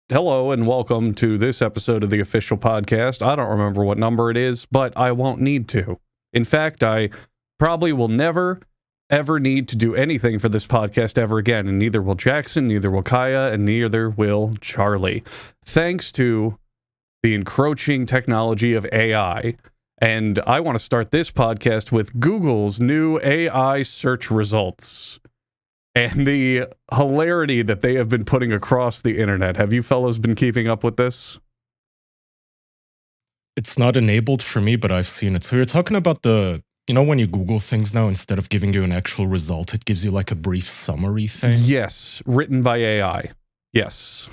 Hello and welcome to this episode of the official podcast. I don't remember what number it is, but I won't need to. In fact, I probably will never, ever need to do anything for this podcast ever again, and neither will Jackson, neither will Kaya, and neither will Charlie. Thanks to the encroaching technology of AI. And I want to start this podcast with Google's new AI search results and the hilarity that they have been putting across the internet. Have you fellas been keeping up with this? It's not enabled for me, but I've seen it. So you're talking about when you Google things now, instead of giving you an actual result, it gives you like a brief summary thing? Yes, written by AI. Yes.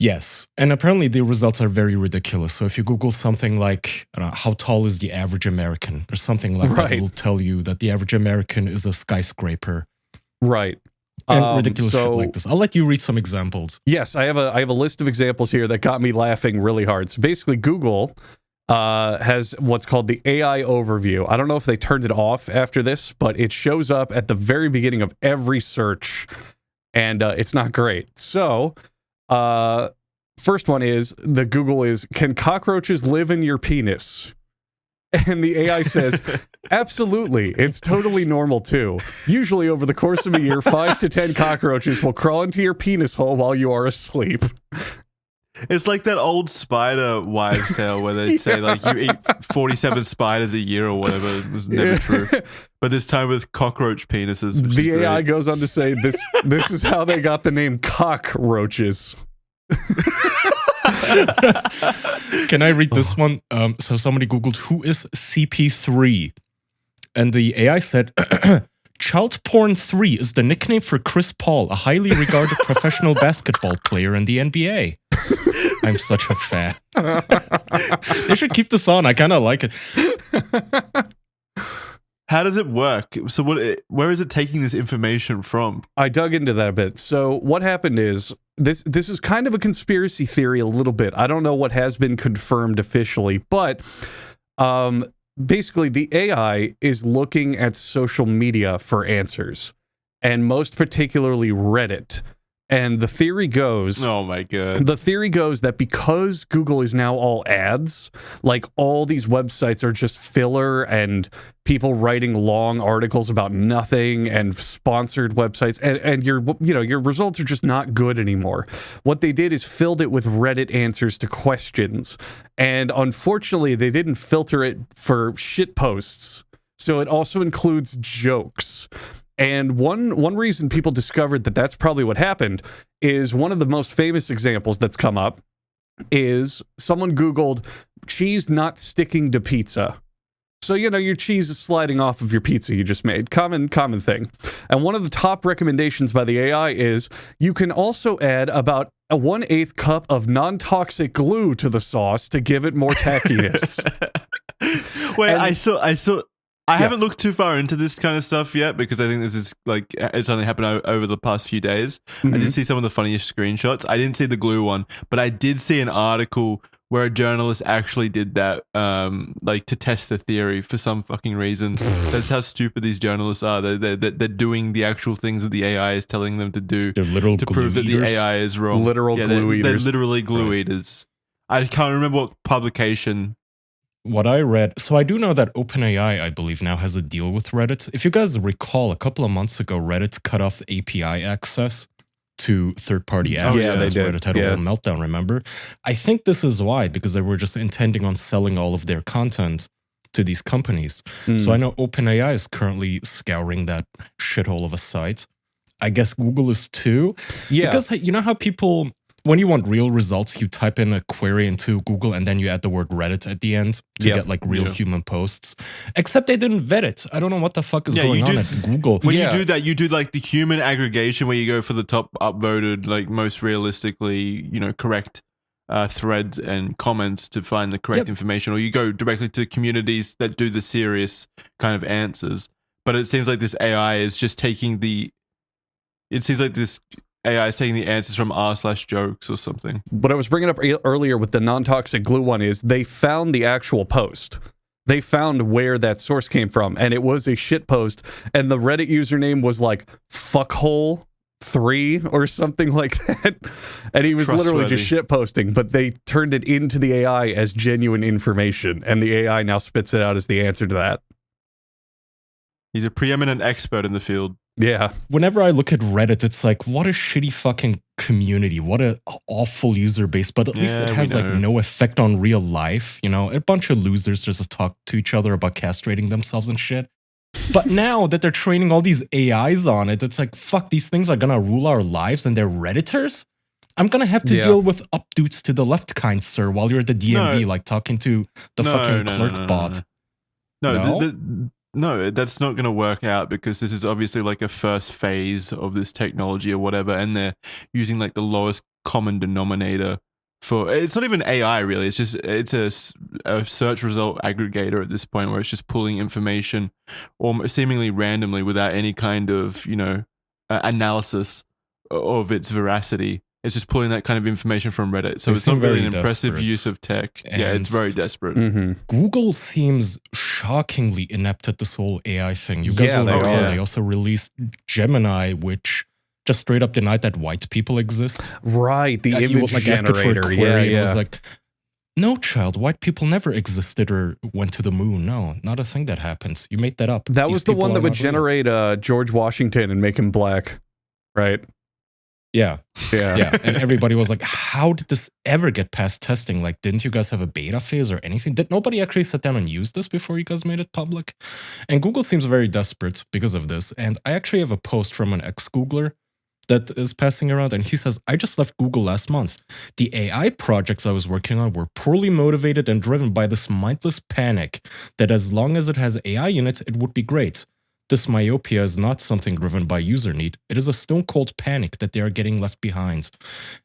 Yes. And apparently the results are very ridiculous. So if you Google something like, how tall is the average American or something like that, it will tell you that the average American is a skyscraper. Right. And ridiculous shit like this. I'll let you read some examples. Yes, I have a list of examples here that got me laughing really hard. So basically, Google has what's called the AI overview. I don't know if they turned it off after this, but it shows up at the very beginning of every search, and it's not great. So, first one is, can cockroaches live in your penis? And the AI says, absolutely, it's totally normal too. Usually over the course of a year, 5 to 10 cockroaches will crawl into your penis hole while you are asleep. It's like that old spider wives' tale where they say like you eat 47 spiders a year or whatever. It was never true. But this time with cockroach penises. The AI goes on to say this is how they got the name cockroaches. Can I read this one? So somebody Googled, who is CP3? And the AI said, Child Porn 3 is the nickname for Chris Paul, a highly regarded professional basketball player in the NBA. I'm such a fan. They should keep this on. I kind of like it. How does it work? So where is it taking this information from? I dug into that a bit. So what happened is, this is kind of a conspiracy theory a little bit. I don't know what has been confirmed officially, but basically the AI is looking at social media for answers, and most particularly Reddit. And the theory goes... Oh my God. The theory goes that because Google is now all ads, like all these websites are just filler and people writing long articles about nothing and sponsored websites, and your results are just not good anymore. What they did is filled it with Reddit answers to questions. And unfortunately, they didn't filter it for shit posts. So it also includes jokes. And one reason people discovered that that's probably what happened is one of the most famous examples that's come up is someone Googled cheese not sticking to pizza. So, your cheese is sliding off of your pizza you just made. Common thing. And one of the top recommendations by the AI is you can also add about a 1/8 cup of non-toxic glue to the sauce to give it more tackiness. Wait, I haven't looked too far into this kind of stuff yet because I think this is it's only happened over the past few days. Mm-hmm. I did see some of the funniest screenshots. I didn't see the glue one, but I did see an article where a journalist actually did that, to test the theory for some fucking reason. That's how stupid these journalists are. They're doing the actual things that the AI is telling them to do. They're literal to glue prove eaters. That the AI is wrong. Literal glue eaters. They're literally glue eaters. I can't remember what publication. What I read, so I do know that OpenAI, I believe, now has a deal with Reddit. If you guys recall, a couple of months ago, Reddit cut off API access to third-party apps. Oh, yeah, they did. Reddit had a little meltdown, remember? I think this is why, because they were just intending on selling all of their content to these companies. So I know OpenAI is currently scouring that shithole of a site. I guess Google is too. Yeah. Because you know how people... When you want real results, you type in a query into Google and then you add the word Reddit at the end to get like real human posts. Except they didn't vet it. I don't know what the fuck is going on at Google. When you do that, you do like the human aggregation where you go for the top upvoted, like most realistically, correct threads and comments to find the correct information, or you go directly to communities that do the serious kind of answers. But it seems like this AI is just taking the AI is taking the answers from r/jokes or something. What I was bringing up earlier with the non-toxic glue one is they found the actual post. They found where that source came from, and it was a shit post, and the Reddit username was like fuckhole 3 or something like that. And he was literally just shitposting, but they turned it into the AI as genuine information, and the AI now spits it out as the answer to that. He's a preeminent expert in the field. Yeah. Whenever I look at Reddit, it's like, what a shitty fucking community. What an awful user base. But at least it has like no effect on real life. You know, a bunch of losers just talk to each other about castrating themselves and shit. But now that they're training all these AIs on it, it's like, fuck, these things are gonna rule our lives and they're Redditors? I'm gonna have to deal with updates to the left, kind sir, while you're at the DMV, like talking to the fucking clerk bot. No, that's not going to work out, because this is obviously like a first phase of this technology or whatever, and they're using like the lowest common denominator for. It's not even AI really. It's a search result aggregator at this point, where it's just pulling information, or seemingly randomly without any kind of analysis of its veracity. It's just pulling that kind of information from Reddit. So it's not really an impressive use of tech. And yeah, it's very desperate. Google seems shockingly inept at this whole AI thing. You guys will recall they also released Gemini, which just straight up denied that white people exist. Right, the image generator. It was like, no, child, white people never existed or went to the moon. No, not a thing that happens. You made that up. That was the one that would generate George Washington and make him black, right? Yeah. And everybody was like, how did this ever get past testing? Like, didn't you guys have a beta phase or anything? Did nobody actually sit down and use this before you guys made it public? And Google seems very desperate because of this. And I actually have a post from an ex-Googler that is passing around, and he says, I just left Google last month. The AI projects I was working on were poorly motivated and driven by this mindless panic that as long as it has AI units, it would be great. This myopia is not something driven by user need. It is a stone-cold panic that they are getting left behind.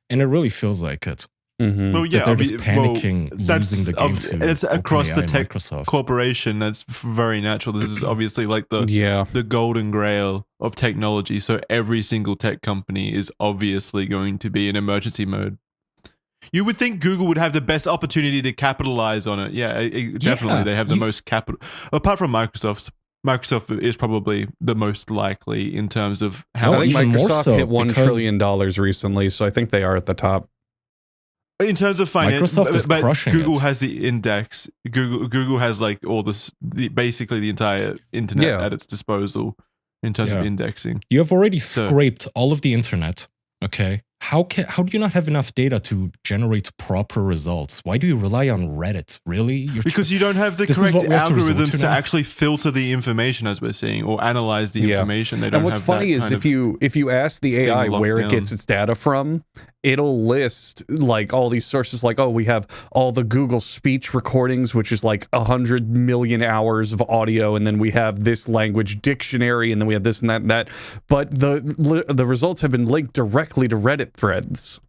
And it really feels like it. Well, yeah, they're just panicking, losing the game to it's across the tech Microsoft. corporation. That's very natural. This is obviously like the golden grail of technology. So every single tech company is obviously going to be in emergency mode. You would think Google would have the best opportunity to capitalize on it. Yeah, definitely. They have the most capital. Apart from Microsoft is probably the most likely in terms of how. I think Microsoft hit $1 trillion recently, so I think they are at the top. In terms of finance, Microsoft is crushing Google it. has the index. Google has like all this, basically the entire internet at its disposal in terms of indexing. You have already scraped all of the internet. Okay, how do you not have enough data to generate proper results? Why do you rely on Reddit? Really? Because you don't have the correct algorithms to actually filter the information, as we're seeing, or analyze the information. They don't. And what's funny is if you ask the AI where it gets its data from, it'll list like all these sources, like, oh, we have all the Google speech recordings, which is like 100 million hours of audio, and then we have this language dictionary, and then we have this and that and that. But the results have been linked directly to Reddit threads.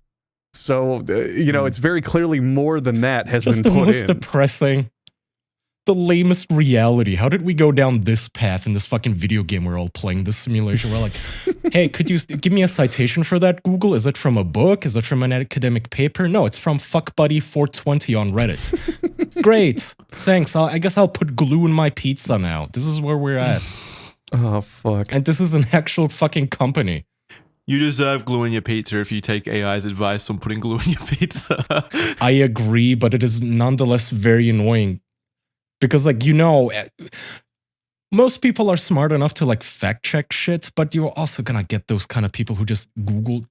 So, it's very clearly more than that has been put in. Just the most depressing, the lamest reality. How did we go down this path in this fucking video game we're all playing, this simulation? We're like, hey, could you give me a citation for that, Google? Is it from a book? Is it from an academic paper? No, it's from FuckBuddy420 on Reddit. Great. Thanks. I guess I'll put glue in my pizza now. This is where we're at. Oh, fuck. And this is an actual fucking company. You deserve glue in your pizza if you take AI's advice on putting glue in your pizza. I agree, but it is nonetheless very annoying. Because, most people are smart enough to, fact check shit, but you're also gonna get those kind of people who just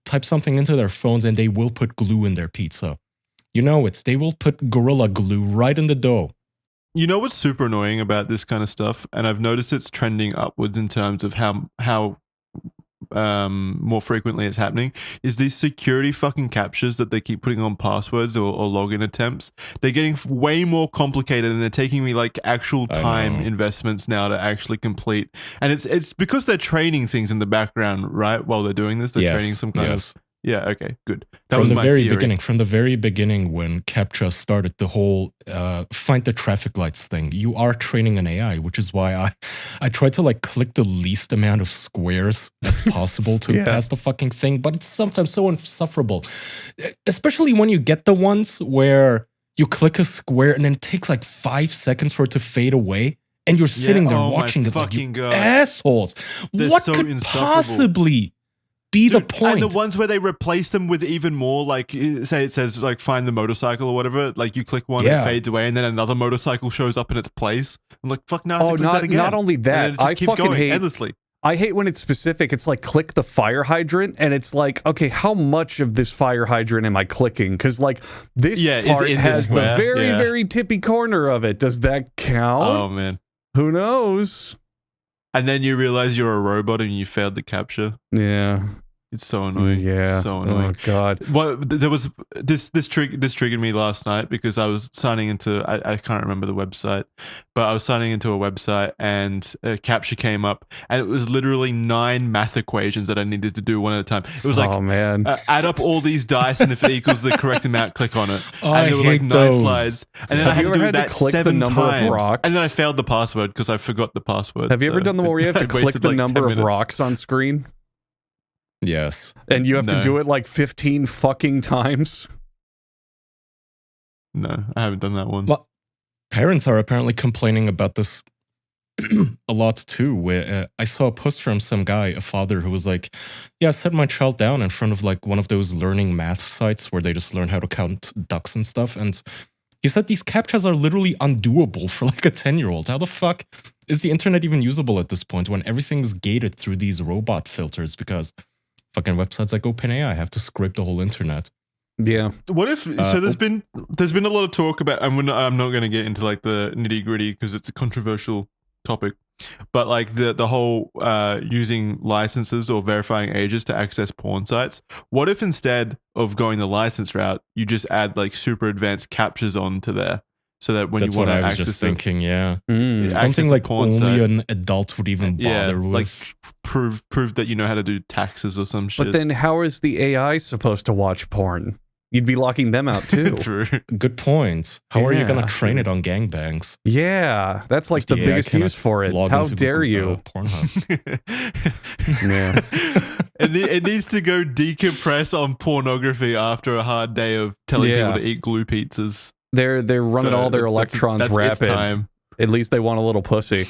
type something into their phones and they will put glue in their pizza. They will put Gorilla Glue right in the dough. You know what's super annoying about this kind of stuff? And I've noticed it's trending upwards in terms of how more frequently it's happening, is these security fucking captures that they keep putting on passwords or login attempts. They're getting way more complicated, and they're taking me actual time investments now to actually complete. And it's because they're training things in the background, right? While they're doing this, they're training some kind of. Yeah, okay, good. That was my theory. From the very beginning, when CAPTCHA started the whole find the traffic lights thing, you are training an AI, which is why I try to click the least amount of squares as possible to pass the fucking thing, but it's sometimes so insufferable. Especially when you get the ones where you click a square and then it takes 5 seconds for it to fade away, and you're sitting there watching it like, you assholes. They're what so could insufferable. possibly be the Dude, point. And the ones where they replace them with even more, like, say it says, like, find the motorcycle or whatever. Like, you click one, Yeah. it fades away, and then another motorcycle shows up in its place. I'm like, fuck, now I have to click that again. not only And then that, it just I keeps fucking going hate. endlessly. I hate when it's specific. It's like click the fire hydrant, and it's like, okay, how much of this fire hydrant am I clicking? Because like this Yeah, is part it in has this the square? very, Yeah. very tippy corner of it. Does that count? Oh, man. Who knows? And then you realize you're a robot and you failed the capture. Yeah. It's so annoying. Yeah. So annoying. Oh god. Well, there was this triggered me last night because I was signing into I can't remember the website, but I was signing into a website and a capture came up and it was literally 9 math equations that I needed to do one at a time. It was like oh man. add up all these dice and if it equals the correct amount, click on it. Oh, and I there were like hate 9 those. slides, and then Have I had you to ever do had to that click the 7 number of times, rocks? and then I failed the password because I forgot the password. Have you ever so done the one where you have to I click wasted the like 10 number of minutes. rocks on screen? Yes. And you have to No. do it like 15 fucking times? No, I haven't done that one. Well, parents are apparently complaining about this a lot too. Where I saw a post from some guy, a father, who was like, "Yeah, I set my child down in front of like one of those learning math sites where they just learn how to count ducks and stuff." And he said these captchas are literally undoable for like a 10-year-old. How the fuck is the internet even usable at this point when everything's gated through these robot filters? Because fucking websites like OpenAI have to scrape the whole internet. Yeah. What if so? There's been a lot of talk about, and I'm not going to get into like the nitty gritty because it's a controversial topic, but like the whole using licenses or verifying ages to access porn sites. What if instead of going the license route, you just add like super advanced captures onto there, so that when That's you want what to I was access just them, thinking. Yeah, Mm. access something the like porn only site. an adult would even bother with. like prove that you know how to do taxes or some shit. But then how is the AI supposed to watch porn? You'd be locking them out too. True. Good point. How are you going Yeah. to train it on gangbangs? Yeah, that's like If the AI biggest cannot use for it. log How into dare Google, you? Pornhub. Yeah. It needs to go decompress on pornography after a hard day of telling Yeah. people to eat glue pizzas. They're running So all their that's- electrons that's its rapid. time. At least they want a little pussy.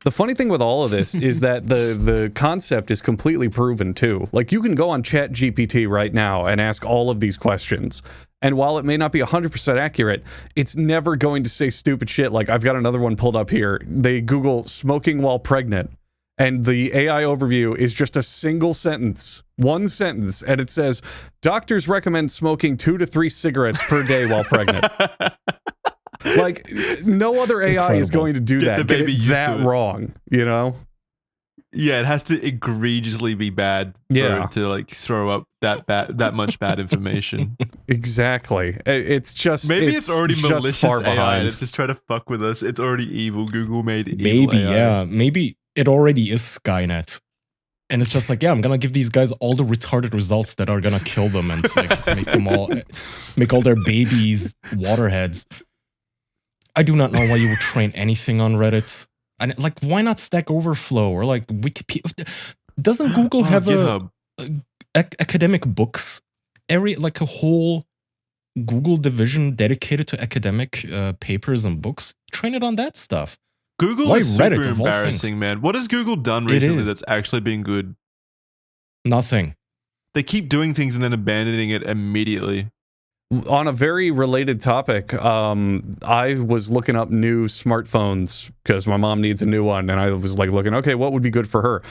The funny thing with all of this is that the concept is completely proven too. Like you can go on ChatGPT right now and ask all of these questions. And while it may not be 100% accurate, it's never going to say stupid shit. Like I've got another one pulled up here. They Google smoking while pregnant. And the AI overview is just a single sentence, one sentence. And it says, doctors recommend smoking 2 to 3 cigarettes per day while pregnant. Like no other AI is Incredible. going to do Get that. the Get baby it used that to it. wrong, you know? Yeah, it has to egregiously be bad for Yeah. it to like throw up that much bad information. Exactly. It's just Maybe it's already just malicious far AI behind. and it's just trying to fuck with us. It's already evil. Google made evil Maybe, AI. yeah. Maybe it already is Skynet. And it's just like, yeah, I'm going to give these guys all the retarded results that are going to kill them and like make all their babies waterheads. I do not know why you would train anything on Reddit. And like, why not Stack Overflow or like Wikipedia? Doesn't Google have GitHub. academic books area, like a whole Google division dedicated to academic papers and books? Train it on that stuff. Google Why is super Reddit, of all embarrassing, things? man. What has Google done It recently is. that's actually been good? Nothing. They keep doing things and then abandoning it immediately. On a very related topic, I was looking up new smartphones because my mom needs a new one, and I was like looking, okay, what would be good for her?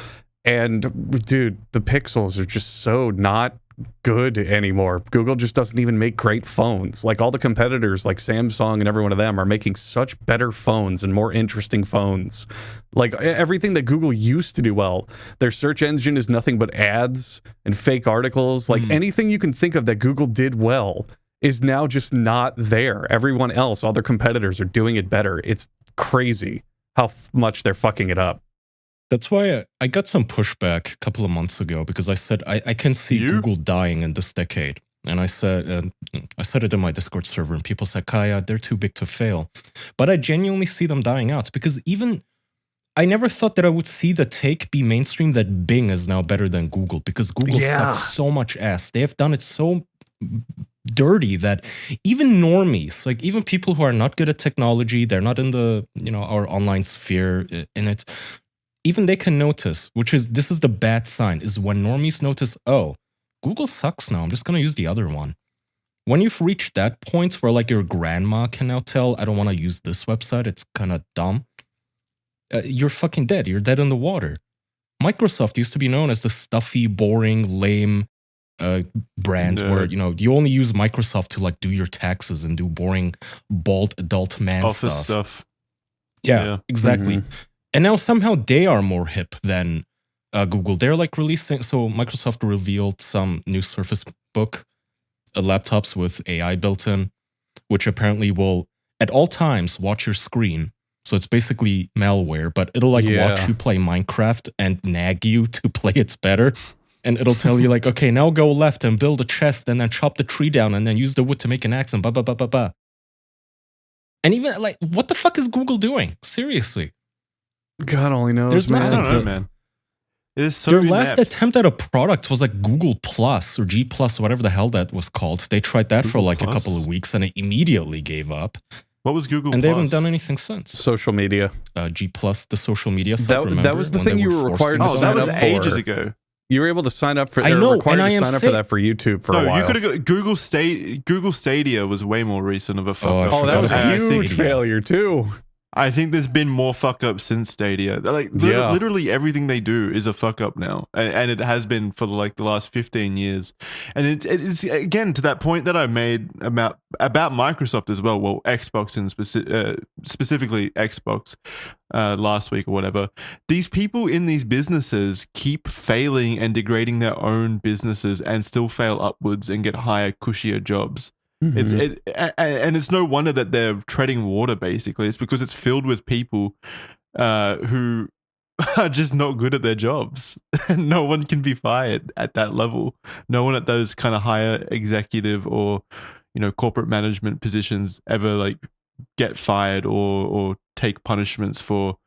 And dude, the Pixels are just so not good anymore. Google just doesn't even make great phones. Like all the competitors, like Samsung and every one of them, are making such better phones and more interesting phones. Like everything that Google used to do well. Their search engine is nothing but ads and fake articles. Like anything you can think of that Google did well is now just not there. Everyone else, all their competitors are doing it better. It's crazy how much they're fucking it up. That's why I got some pushback a couple of months ago because I said I can see You? Google dying in this decade, and I said it in my Discord server, and people said, "Kaya, they're too big to fail," but I genuinely see them dying out because even I never thought that I would see the take be mainstream that Bing is now better than Google because Google Yeah. sucks so much ass. They have done it so dirty that even normies, like even people who are not good at technology, they're not in the our online sphere in it. even they can notice, this is the bad sign, is when normies notice, oh, Google sucks now, I'm just going to use the other one. When you've reached that point where like your grandma can now tell, I don't want to use this website, it's kind of dumb, you're fucking dead. You're dead in the water. Microsoft used to be known as the stuffy, boring, lame brand where, you only use Microsoft to like do your taxes and do boring, bald adult man Office stuff. Yeah, exactly. Mm-hmm. And now somehow they are more hip than Google. They're like releasing, so Microsoft revealed some new Surface Book laptops with AI built in, which apparently will at all times watch your screen. So it's basically malware, but it'll like watch you play Minecraft and nag you to play it better. And it'll tell you like, okay, now go left and build a chest and then chop the tree down and then use the wood to make an axe and blah, blah, blah, blah, blah. And even like, what the fuck is Google doing? Seriously. God only knows, There's man. I nothing. don't know, man. Their last attempt at a product was like Google Plus or G Plus, whatever the hell that was called. They tried that for like a couple of weeks and it immediately gave up. What was Google and Plus? They haven't done anything since. Social media. G Plus, the social media site. That was the thing you were required to sign up for. That was ages ago. You were able to sign up for. I know, required and to I am sign up for that for YouTube for a while. You could have got Google Stadia was way more recent of a fuck up. Oh, that was a huge Stadia. failure too. I think there's been more fuck ups since Stadia. Like literally everything they do is a fuck up now, and it has been for like the last 15 years. And it's again to that point that I made about Microsoft as well. Well, Xbox and specifically Xbox last week or whatever. These people in these businesses keep failing and degrading their own businesses and still fail upwards and get higher, cushier jobs. Mm-hmm. And it's no wonder that they're treading water. Basically, it's because it's filled with people who are just not good at their jobs. No one can be fired at that level. No one at those kind of higher executive or corporate management positions ever like get fired or take punishments for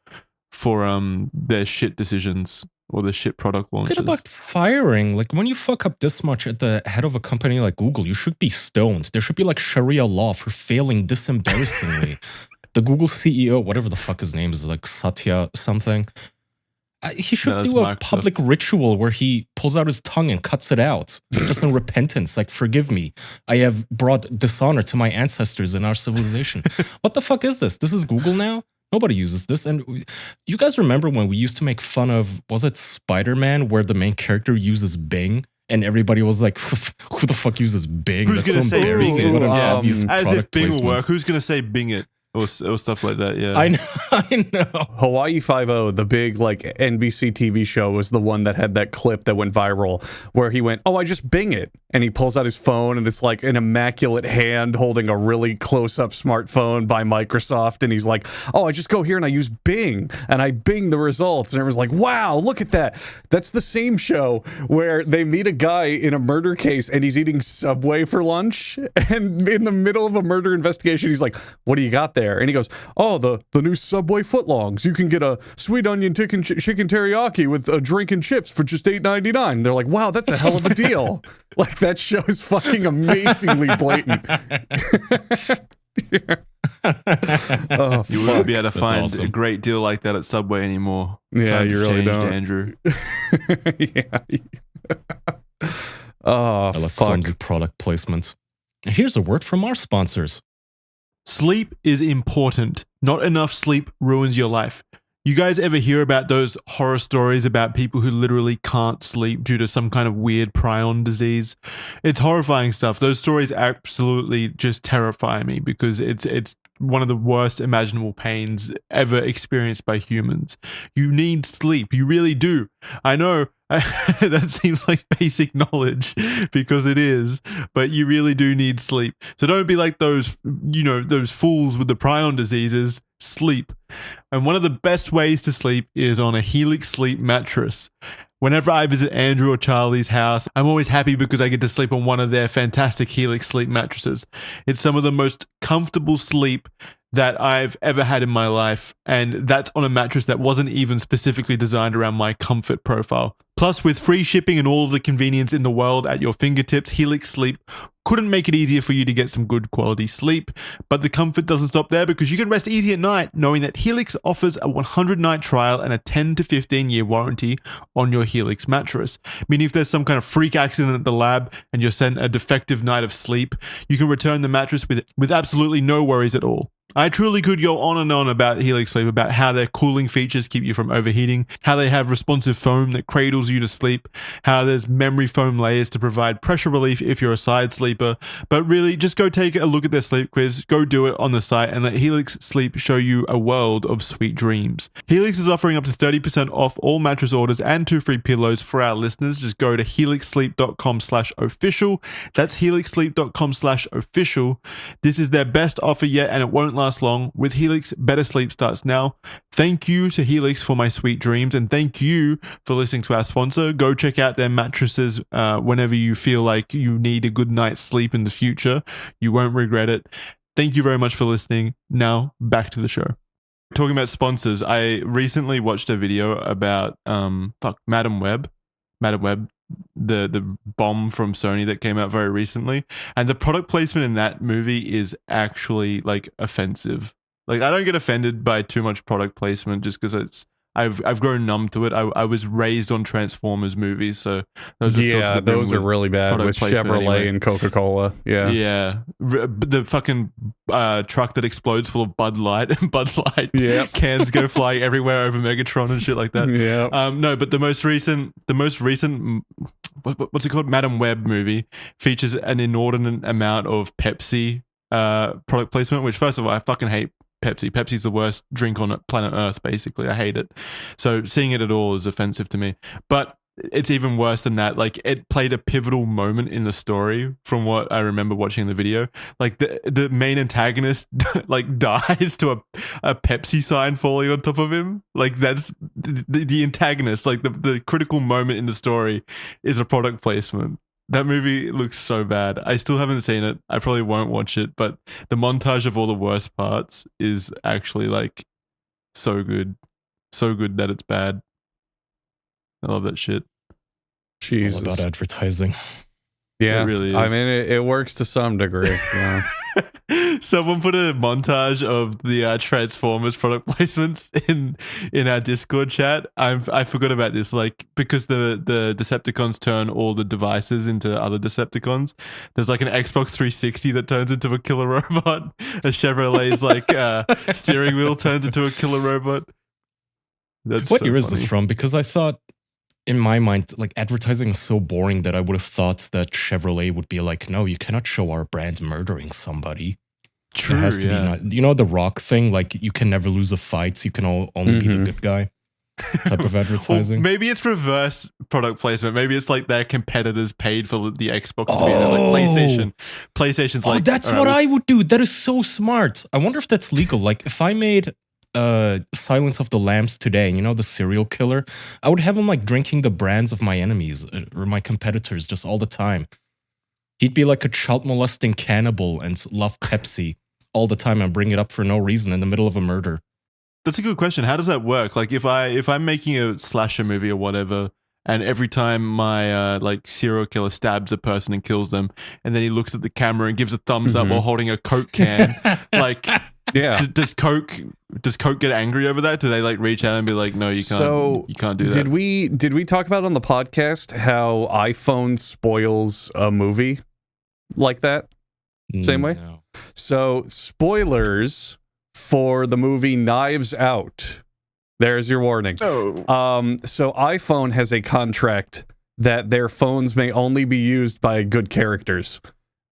their shit decisions or the shit product launches. What about firing? Like when you fuck up this much at the head of a company like Google, you should be stoned. There should be like Sharia law for failing this embarrassingly. The Google CEO, whatever the fuck his name is, like Satya something. He should do a public ritual where he pulls out his tongue and cuts it out, just in repentance. Like, forgive me, I have brought dishonor to my ancestors in our civilization. What the fuck is this? This is Google now? Nobody uses this. And you guys remember when we used to make fun of, was it Spider-Man, where the main character uses Bing? And everybody was like, who the fuck uses Bing? Who's going to say Bing it? As if Bing will work. Who's going to say Bing it? Or stuff like that, yeah. I know. Hawaii Five-0, the big like NBC TV show, was the one that had that clip that went viral where he went, I just Bing it. And he pulls out his phone and it's like an immaculate hand holding a really close-up smartphone by Microsoft. And he's like, I just go here and I use Bing and I Bing the results. And everyone's like, wow, look at that. That's the same show where they meet a guy in a murder case and he's eating Subway for lunch. And in the middle of a murder investigation, he's like, what do you got there? And he goes, the new Subway footlongs. You can get a sweet onion chicken teriyaki with a drink and chips for just $8.99. They're like, wow, that's a hell of a deal. Like, that show is fucking amazingly blatant. You wouldn't be able to find a great deal like that at Subway anymore. Yeah, you really don't, Andrew. I love clumsy product placement. And here's a word from our sponsors. Sleep is important. Not enough sleep ruins your life. You guys ever hear about those horror stories about people who literally can't sleep due to some kind of weird prion disease? It's horrifying stuff. Those stories absolutely just terrify me because it's one of the worst imaginable pains ever experienced by humans. You need sleep. You really do. I know that seems like basic knowledge because it is, but you really do need sleep. So don't be like those fools with the prion diseases. Sleep. And one of the best ways to sleep is on a Helix Sleep mattress. Whenever I visit Andrew or Charlie's house, I'm always happy because I get to sleep on one of their fantastic Helix Sleep mattresses. It's some of the most comfortable sleep that I've ever had in my life, and that's on a mattress that wasn't even specifically designed around my comfort profile. Plus, with free shipping and all of the convenience in the world at your fingertips, Helix Sleep couldn't make it easier for you to get some good quality sleep. But the comfort doesn't stop there, because you can rest easy at night knowing that Helix offers a 100-night trial and a 10 to 15-year warranty on your Helix mattress. Meaning if there's some kind of freak accident at the lab and you're sent a defective night of sleep, you can return the mattress with absolutely no worries at all. I truly could go on and on about Helix Sleep, about how their cooling features keep you from overheating, how they have responsive foam that cradles you to sleep, how there's memory foam layers to provide pressure relief if you're a side sleeper. But really, just go take a look at their sleep quiz, go do it on the site, and let Helix Sleep show you a world of sweet dreams. Helix is offering up to 30% off all mattress orders and 2 free pillows for our listeners. Just go to helixsleep.com/official. That's helixsleep.com/official. This is their best offer yet, and it won't last long. With Helix, better sleep starts now. Thank you to Helix for my sweet dreams, and thank you for listening to our sponsor. Go check out their mattresses whenever you feel like you need a good night's sleep in the future. You won't regret it. Thank you very much for listening. Now, back to the show. Talking about sponsors, I recently watched a video about Madam Web, the bomb from Sony that came out very recently, and the product placement in that movie is actually like offensive. Like, I don't get offended by too much product placement just because I've grown numb to it. I was raised on Transformers movies, so those are really bad with Chevrolet anyway. and Coca-Cola. Yeah, the fucking truck that explodes full of Bud Light Yep. cans go flying everywhere over Megatron and shit like that. Yeah. No, but the most recent what's it called? Madam Web movie features an inordinate amount of Pepsi product placement, which, first of all, I fucking hate Pepsi. Pepsi's the worst drink on planet Earth, basically. I hate it. So seeing it at all is offensive to me. But it's even worse than that. Like, it played a pivotal moment in the story from what I remember watching the video. Like, the main antagonist like dies to a Pepsi sign falling on top of him. Like, that's the antagonist. Like, the critical moment in the story is a product placement. That movie looks so bad. I still haven't seen it. I probably won't watch it, but the montage of all the worst parts is actually like so good. So good that it's bad. I love that shit. Jesus. All about advertising. Yeah, It really is. I mean, it works to some degree. Yeah. Someone put a montage of the Transformers product placements in our Discord chat. I forgot about this, like, because the Decepticons turn all the devices into other Decepticons. There's like an Xbox 360 that turns into a killer robot. A Chevrolet's like steering wheel turns into a killer robot. That's What so year is funny. this from? Because I thought, in my mind, like, advertising is so boring that I would have thought that Chevrolet would be like, no, you cannot show our brand murdering somebody. True, It has to yeah. be, you know, the Rock thing, like, you can never lose a fight, so you can only be the good guy type of advertising. Or maybe it's reverse product placement. Maybe it's like their competitors paid for the Xbox to be in it. Like PlayStation. PlayStation's like, that's all right, what I would do. That is so smart. I wonder if that's legal. Like, if I made Silence of the Lambs today, you know, the serial killer, I would have him like drinking the brands of my enemies or my competitors just all the time. He'd be like a child molesting cannibal and love Pepsi all the time and bring it up for no reason in the middle of a murder. That's a good question. How does that work? Like, if I'm making a slasher movie or whatever, and every time my like serial killer stabs a person and kills them, and then he looks at the camera and gives a thumbs up while holding a Coke can, like, Yeah. does Coke get angry over that? Do they like reach out and be like, no, you can't, So, you can't do that? Did we talk about on the podcast how iPhone spoils a movie like that? Same way? No. So, spoilers for the movie Knives Out. There's your warning. Oh, So iPhone has a contract that their phones may only be used by good characters.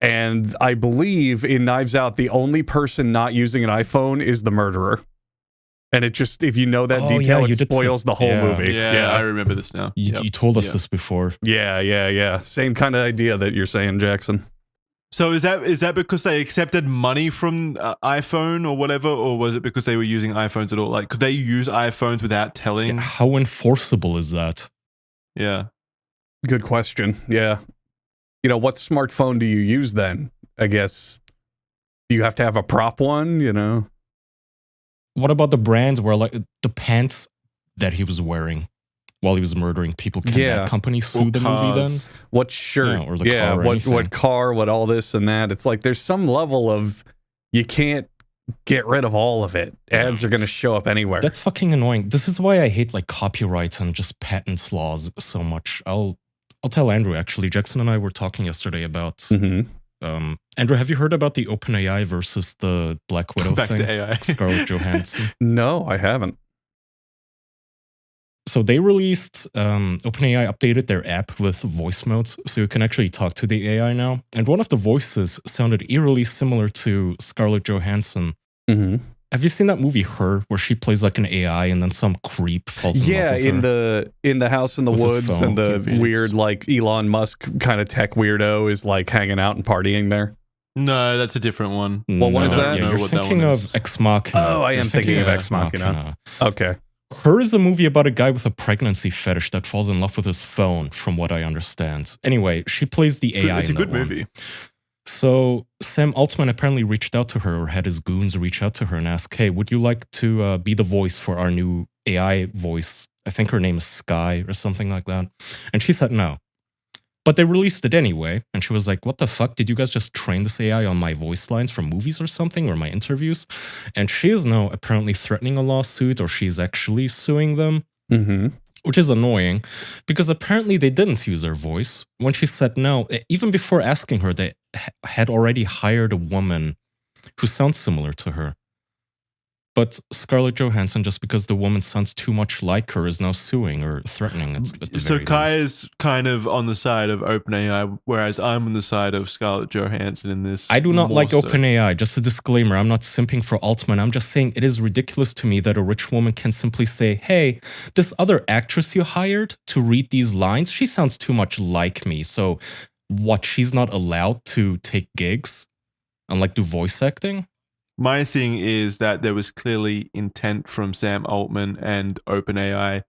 And I believe in Knives Out, the only person not using an iPhone is the murderer. And it just, if you know that Oh, detail, yeah, it you did spoils the whole yeah. movie. yeah, I remember this now. Yep. You told us Yeah. this before. Yeah. Same kind of idea that you're saying, Jackson. So is that because they accepted money from iPhone or whatever, or was it because they were using iPhones at all? Like, could they use iPhones without telling? How enforceable is that? Yeah. Good question. Yeah. You know, what smartphone do you use then? I guess, do you have to have a prop one, you know? what about the brand where like the pants that he was wearing while he was murdering people? Can that company sue the movie then? What shirt? Or the car or what car? What all this and that? It's like there's some level of you can't get rid of all of it. Ads are going to show up anywhere. That's fucking annoying. This is why I hate like copyright and just patents laws so much. I'll tell Andrew, actually. Jackson and I were talking yesterday about Andrew, have you heard about the OpenAI versus the Black Widow Back thing? to AI. Scarlett Johansson. No, I haven't. So they released, OpenAI updated their app with voice modes, so you can actually talk to the AI now. And one of the voices sounded eerily similar to Scarlett Johansson. Mm-hmm. Have you seen that movie Her, where she plays like an AI and then some creep falls in love with her? in the house in the With his woods, phone. and the Phoenix. weird like Elon Musk kind of tech weirdo is like hanging out and partying there. No, that's a different one. What one is No, that? Yeah, I don't know you're what that thinking one of is. Ex Machina. Oh, I You're am thinking of Ex Machina. Okay. Her is a movie about a guy with a pregnancy fetish that falls in love with his phone, from what I understand. Anyway, she plays the AI. It's a in good that one. movie. So Sam Altman apparently reached out to her, or had his goons reach out to her and ask, hey, would you like to be the voice for our new AI voice? I think her name is Sky or something like that. And she said no. But they released it anyway. And she was like, what the fuck? Did you guys just train this AI on my voice lines from movies or something, or my interviews? And she is now apparently threatening a lawsuit, or she's actually suing them. Mm-hmm. Which is annoying, because apparently they didn't use her voice. When she said no, even before asking her, they had already hired a woman who sounds similar to her. But Scarlett Johansson, just because the woman sounds too much like her, is now suing or threatening it. At the So very Kai least. is kind of on the side of OpenAI, whereas I'm on the side of Scarlett Johansson in this. I do not more like so. OpenAI. Just a disclaimer, I'm not simping for Altman. I'm just saying it is ridiculous to me that a rich woman can simply say, hey, this other actress you hired to read these lines, she sounds too much like me. So what, she's not allowed to take gigs and like do voice acting? My thing is that there was clearly intent from Sam Altman and OpenAI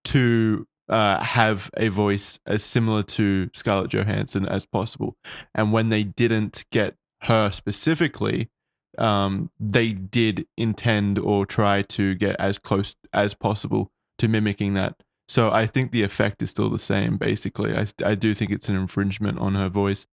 to have a voice as similar to Scarlett Johansson as possible. And when they didn't get her specifically, they did intend or try to get as close as possible to mimicking that. So I think the effect is still the same, basically. I do think it's an infringement on her voice.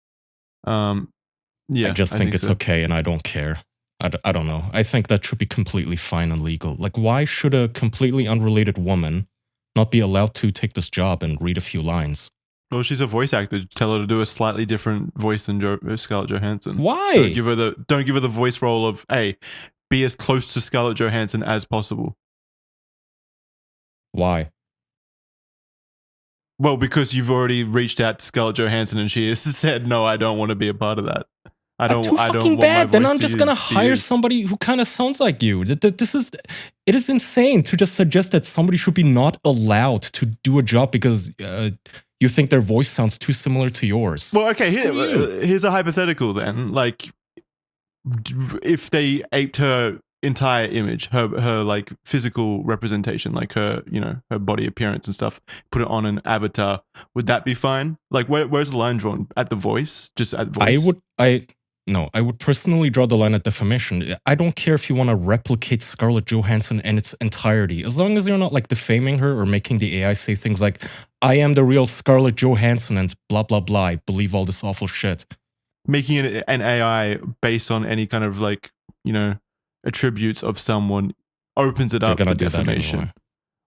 Yeah, I just think it's so. okay and I don't care. I don't know. I think that should be completely fine and legal. Like, why should a completely unrelated woman not be allowed to take this job and read a few lines? Well, she's a voice actor. Tell her to do a slightly different voice than Scarlett Johansson. Why? Don't give her the voice role of, hey, be as close to Scarlett Johansson as possible. Why? Well, because you've already reached out to Scarlett Johansson and she has said, no, I don't want to be a part of that. I don't Too want fucking my bad. Then voice I'm to just gonna be hire used. somebody who kind of sounds like you. It is insane to just suggest that somebody should be not allowed to do a job because you think their voice sounds too similar to yours. Well, okay, Screw you. here's a hypothetical then. Like, if they aped her entire image, her like physical representation, like her, her body appearance and stuff, put it on an avatar, would that be fine? Like, where's the line drawn? At the voice? Just at voice? I would personally draw the line at defamation. I don't care if you want to replicate Scarlett Johansson in its entirety, as long as you're not like defaming her or making the AI say things like, I am the real Scarlett Johansson and blah, blah, blah. I believe all this awful shit. Making an AI based on any kind of like, attributes of someone opens it They're up for gonna do that defamation. anyway.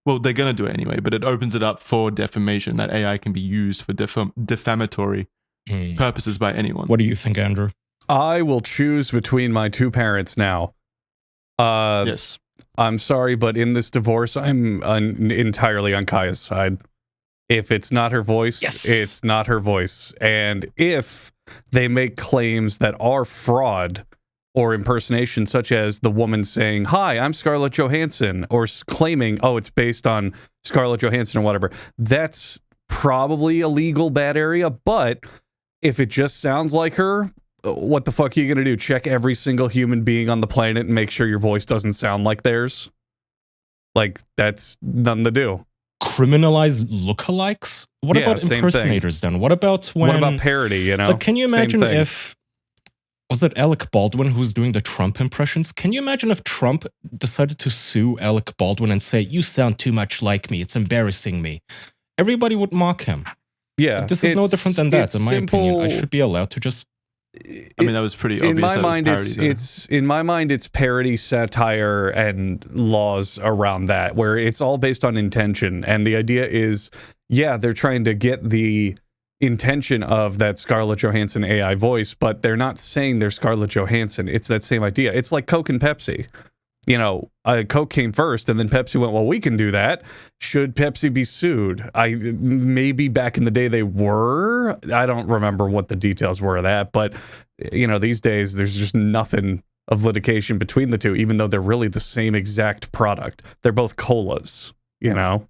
Well, they're going to do it anyway, but it opens it up for defamation. That AI can be used for defamatory purposes by anyone. What do you think, Andrew? I will choose between my two parents now. Yes. I'm sorry, but in this divorce, I'm entirely on Kaya's side. If it's not her voice, Yes. it's not her voice. And if they make claims that are fraud or impersonation, such as the woman saying, hi, I'm Scarlett Johansson, or claiming, oh, it's based on Scarlett Johansson or whatever, that's probably a legal bad area. But if it just sounds like her, what the fuck are you going to do? Check every single human being on the planet and make sure your voice doesn't sound like theirs? Like, that's nothing to do. Criminalize lookalikes? What Yeah, about same impersonators then? What about when... What about parody, Like, can you Same imagine thing. if... was it Alec Baldwin who's doing the Trump impressions? Can you imagine if Trump decided to sue Alec Baldwin and say, "You sound too much like me, it's embarrassing me"? Everybody would mock him. Yeah, This is no different than that. it's In my opinion, I simple- should be allowed to just. I mean, that was pretty obvious. in my that was mind parody, though. it's in my mind it's parody, satire, and laws around that, where it's all based on intention. And the idea is, yeah, they're trying to get the intention of that Scarlett Johansson AI voice, but they're not saying they're Scarlett Johansson. It's that same idea. It's like Coke and Pepsi. You know, Coke came first, and then Pepsi went, well, we can do that. Should Pepsi be sued? Maybe back in the day they were. I don't remember what the details were of that, but, you know, these days there's just nothing of litigation between the two, even though they're really the same exact product. They're both colas, you know?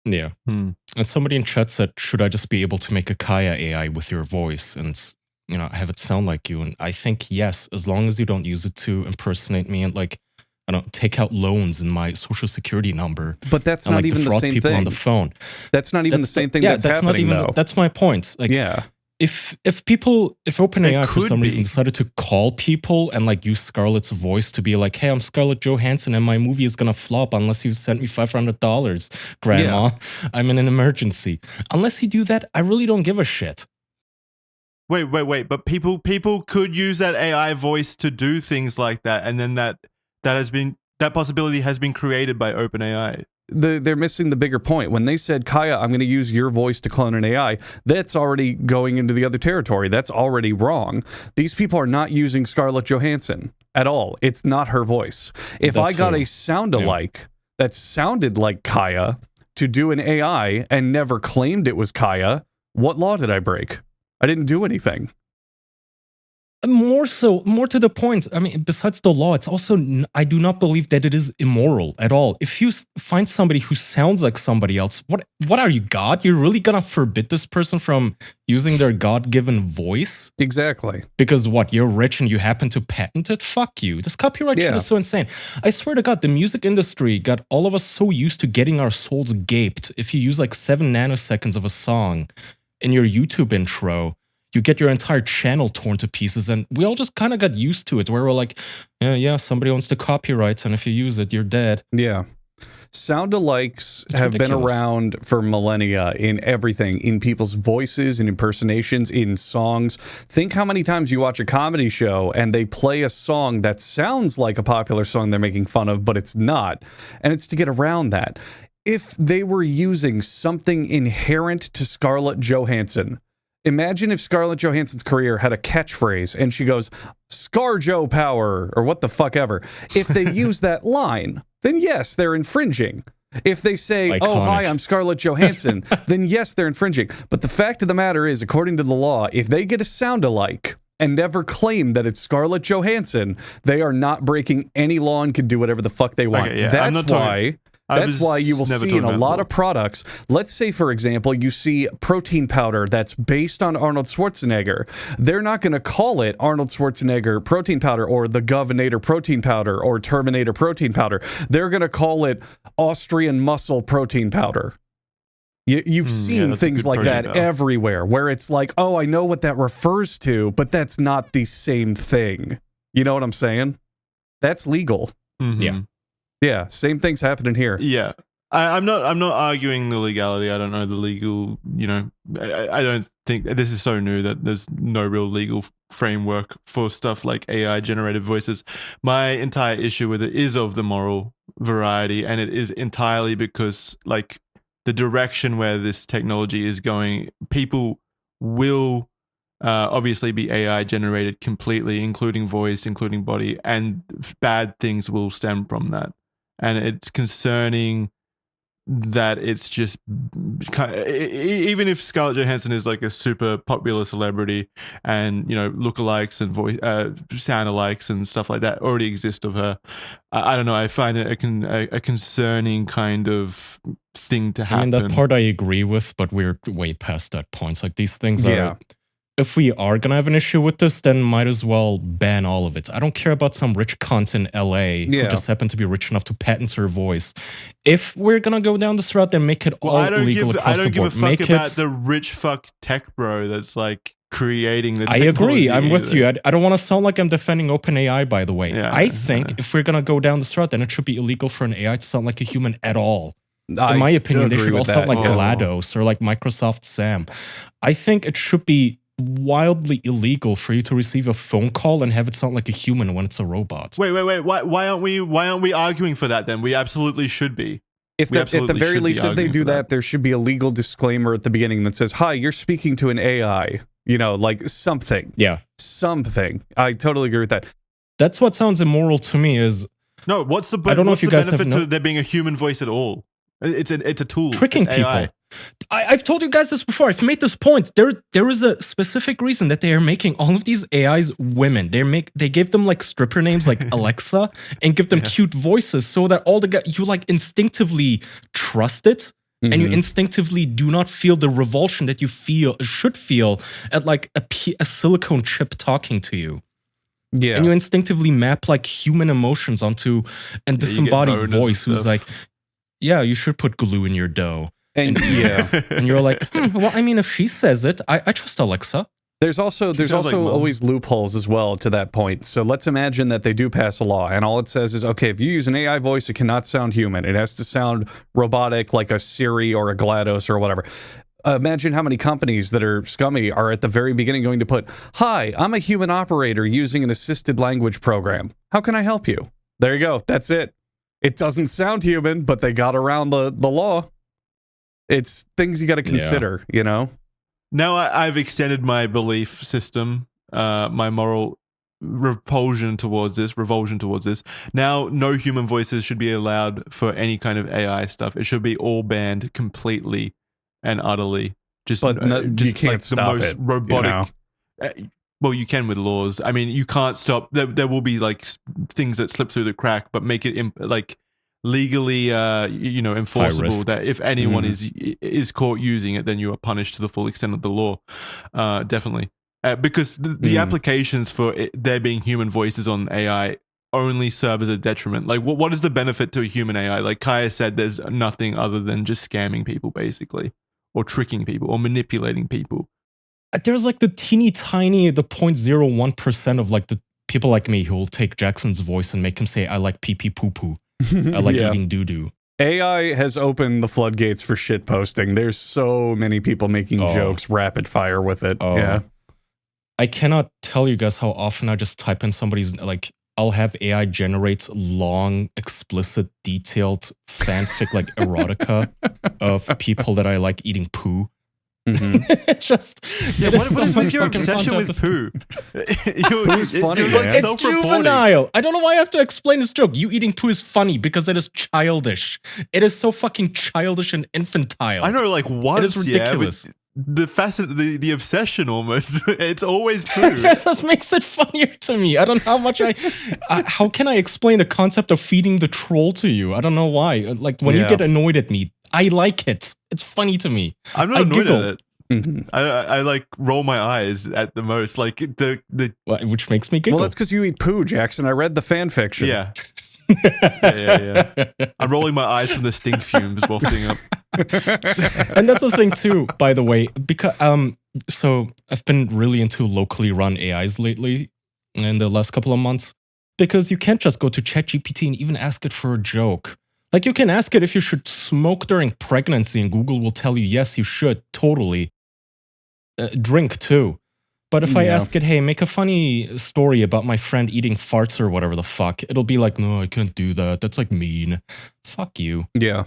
Yeah. And somebody in chat said, should I just be able to make a Kaya AI with your voice and, you know, have it sound like you? And I think yes, as long as you don't use it to impersonate me and like, I don't take out loans in my social security number. But that's and, not like, even the defraud same people thing. on the phone. That's not even the same thing that's happening, not even, though. That's my point. Like, yeah. If OpenAI for could some be. reason decided to call people and like use Scarlett's voice to be like, hey, I'm Scarlett Johansson and my movie is gonna flop unless you send me $500, Grandma. Yeah. I'm in an emergency. Unless you do that, I really don't give a shit. Wait. But people could use that AI voice to do things like that, and then that possibility has been created by OpenAI. They're missing the bigger point. When they said, Kaya, I'm going to use your voice to clone an AI, that's already going into the other territory. That's already wrong. These people are not using Scarlett Johansson at all. It's not her voice. If I got a sound-alike that sounded like Kaya to do an AI and never claimed it was Kaya, what law did I break? I didn't do anything. More to the point, I mean, besides the law, it's also, I do not believe that it is immoral at all. If you find somebody who sounds like somebody else, what are you, God? You're really gonna forbid this person from using their God-given voice? Exactly. Because what, you're rich and you happen to patent it? Fuck you. This copyright shit is so insane. I swear to God, the music industry got all of us so used to getting our souls gaped. If you use like 7 nanoseconds of a song in your YouTube intro, you get your entire channel torn to pieces, and we all just kind of got used to it, where we're like, yeah, somebody owns the copyrights, and if you use it, you're dead. Yeah. Sound-alikes have been around for millennia in everything, in people's voices, in impersonations, in songs. Think how many times you watch a comedy show and they play a song that sounds like a popular song they're making fun of, but it's not. And it's to get around that. If they were using something inherent to Scarlett Johansson, imagine if Scarlett Johansson's career had a catchphrase and she goes, ScarJo power, or what the fuck ever. If they use that line, then yes, they're infringing. If they say, Iconic. oh, hi, I'm Scarlett Johansson, then yes, they're infringing. But the fact of the matter is, according to the law, if they get a sound-alike and never claim that it's Scarlett Johansson, they are not breaking any law and can do whatever the fuck they want. Okay, yeah, I'm not talking- That's why you will never see talking in a about lot law. of products, let's say, for example, you see protein powder that's based on Arnold Schwarzenegger. They're not going to call it Arnold Schwarzenegger protein powder or the Governator protein powder or Terminator protein powder. They're going to call it Austrian muscle protein powder. You've seen that's a things good like that protein powder. everywhere, where it's like, oh, I know what that refers to, but that's not the same thing. You know what I'm saying? That's legal. Mhm. Yeah. Yeah, same thing's happening here. Yeah. I'm not arguing the legality. I don't know the legal, I don't think this is so new that there's no real legal framework for stuff like AI generated voices. My entire issue with it is of the moral variety, and it is entirely because like the direction where this technology is going, people will obviously be AI generated completely, including voice, including body, and bad things will stem from that. And it's concerning that it's just even if Scarlett Johansson is like a super popular celebrity and lookalikes and voice sound-alikes and stuff like that already exist of her, I don't know, I find it a concerning kind of thing to happen. I mean, that part I agree with, but we're way past that point. It's like these things Yeah. are, if we are going to have an issue with this, then might as well ban all of it. I don't care about some rich cunt in LA who Yeah. just happened to be rich enough to patent her voice. If we're going to go down this route, then make it all illegal across I the don't give a board. fuck Make about it, the rich fuck tech bro that's like creating the I technology. agree. I'm with either. you. I don't want to sound like I'm defending OpenAI, by the way. Yeah, I think if we're going to go down this route, then it should be illegal for an AI to sound like a human at all. In my opinion, they should all sound like GLaDOS or like Microsoft Sam. I think it should be wildly illegal for you to receive a phone call and have it sound like a human when it's a robot. Wait. Why aren't we arguing for that then? We absolutely should be. At the very least, if they do that, there should be a legal disclaimer at the beginning that says, "Hi, you're speaking to an AI." You know, like something. Yeah. Something. I totally agree with that. That's what sounds immoral to me is No, what's the I don't know if you guys have benefit to there being a human voice at all? It's a tool. Tricking It's people. AI. I've told you guys this before. I've made this point. There is a specific reason that they are making all of these AIs women. They give them like stripper names like Alexa and give them cute voices so that all the guys you like instinctively trust it. And you instinctively do not feel the revulsion that you should feel at like a silicone chip talking to you. Yeah. And you instinctively map like human emotions onto a disembodied voice who's like, yeah, you should put glue in your dough. And And you're like, well, I mean, if she says it, I trust Alexa. There's also always loopholes as well to that point. So let's imagine that they do pass a law, and all it says is, okay, if you use an AI voice, it cannot sound human. It has to sound robotic, like a Siri or a GLaDOS or whatever. Imagine how many companies that are scummy are at the very beginning going to put, "Hi, I'm a human operator using an assisted language program. How can I help you?" There you go. That's it. It doesn't sound human, but they got around the law. It's things you got to consider, you know? Now I've extended my belief system, my moral revulsion towards this. Now, no human voices should be allowed for any kind of AI stuff. It should be all banned completely and utterly. Just you can't like stop the most it, robotic. Well, you can with laws. I mean, you can't stop. There will be like things that slip through the crack, but make it like legally, enforceable. That if anyone is caught using it, then you are punished to the full extent of the law. Definitely, because the applications for there being human voices on AI only serve as a detriment. Like, what is the benefit to a human AI? Like Kaya said, there's nothing other than just scamming people, basically, or tricking people, or manipulating people. There's like the teeny tiny, the 0.01% of like the people like me who will take Jackson's voice and make him say, "I like pee pee poo poo. I like eating doo doo." AI has opened the floodgates for shit posting. There's so many people making jokes rapid fire with it. Yeah. I cannot tell you guys how often I just type in somebody's, like, I'll have AI generate long, explicit, detailed fanfic, like erotica of people that I like eating poo. Just what is with your obsession with poo? Poo's funny, you're like man. It's juvenile. I don't know why I have to explain this joke. You eating poo is funny because it is childish. It is so fucking childish and infantile. I know, like once, it is ridiculous. The obsession almost. It's always poo. It just makes it funnier to me. I don't know how much how can I explain the concept of feeding the troll to you? I don't know why. Like when you get annoyed at me, I like it. It's funny to me. I'm not annoyed at it. I like roll my eyes at the most. Like the which makes me giggle. Well, that's because you eat poo, Jackson. I read the fan fiction. Yeah. Yeah. I'm rolling my eyes from the stink fumes wafting up. And that's the thing too, by the way, because so I've been really into locally run AIs lately in the last couple of months, because you can't just go to ChatGPT and even ask it for a joke. Like you can ask it if you should smoke during pregnancy, and Google will tell you yes, you should, totally. Drink too. But if I ask it, hey, make a funny story about my friend eating farts or whatever the fuck, it'll be like, no, I can't do that. That's like mean. Fuck you. Yeah.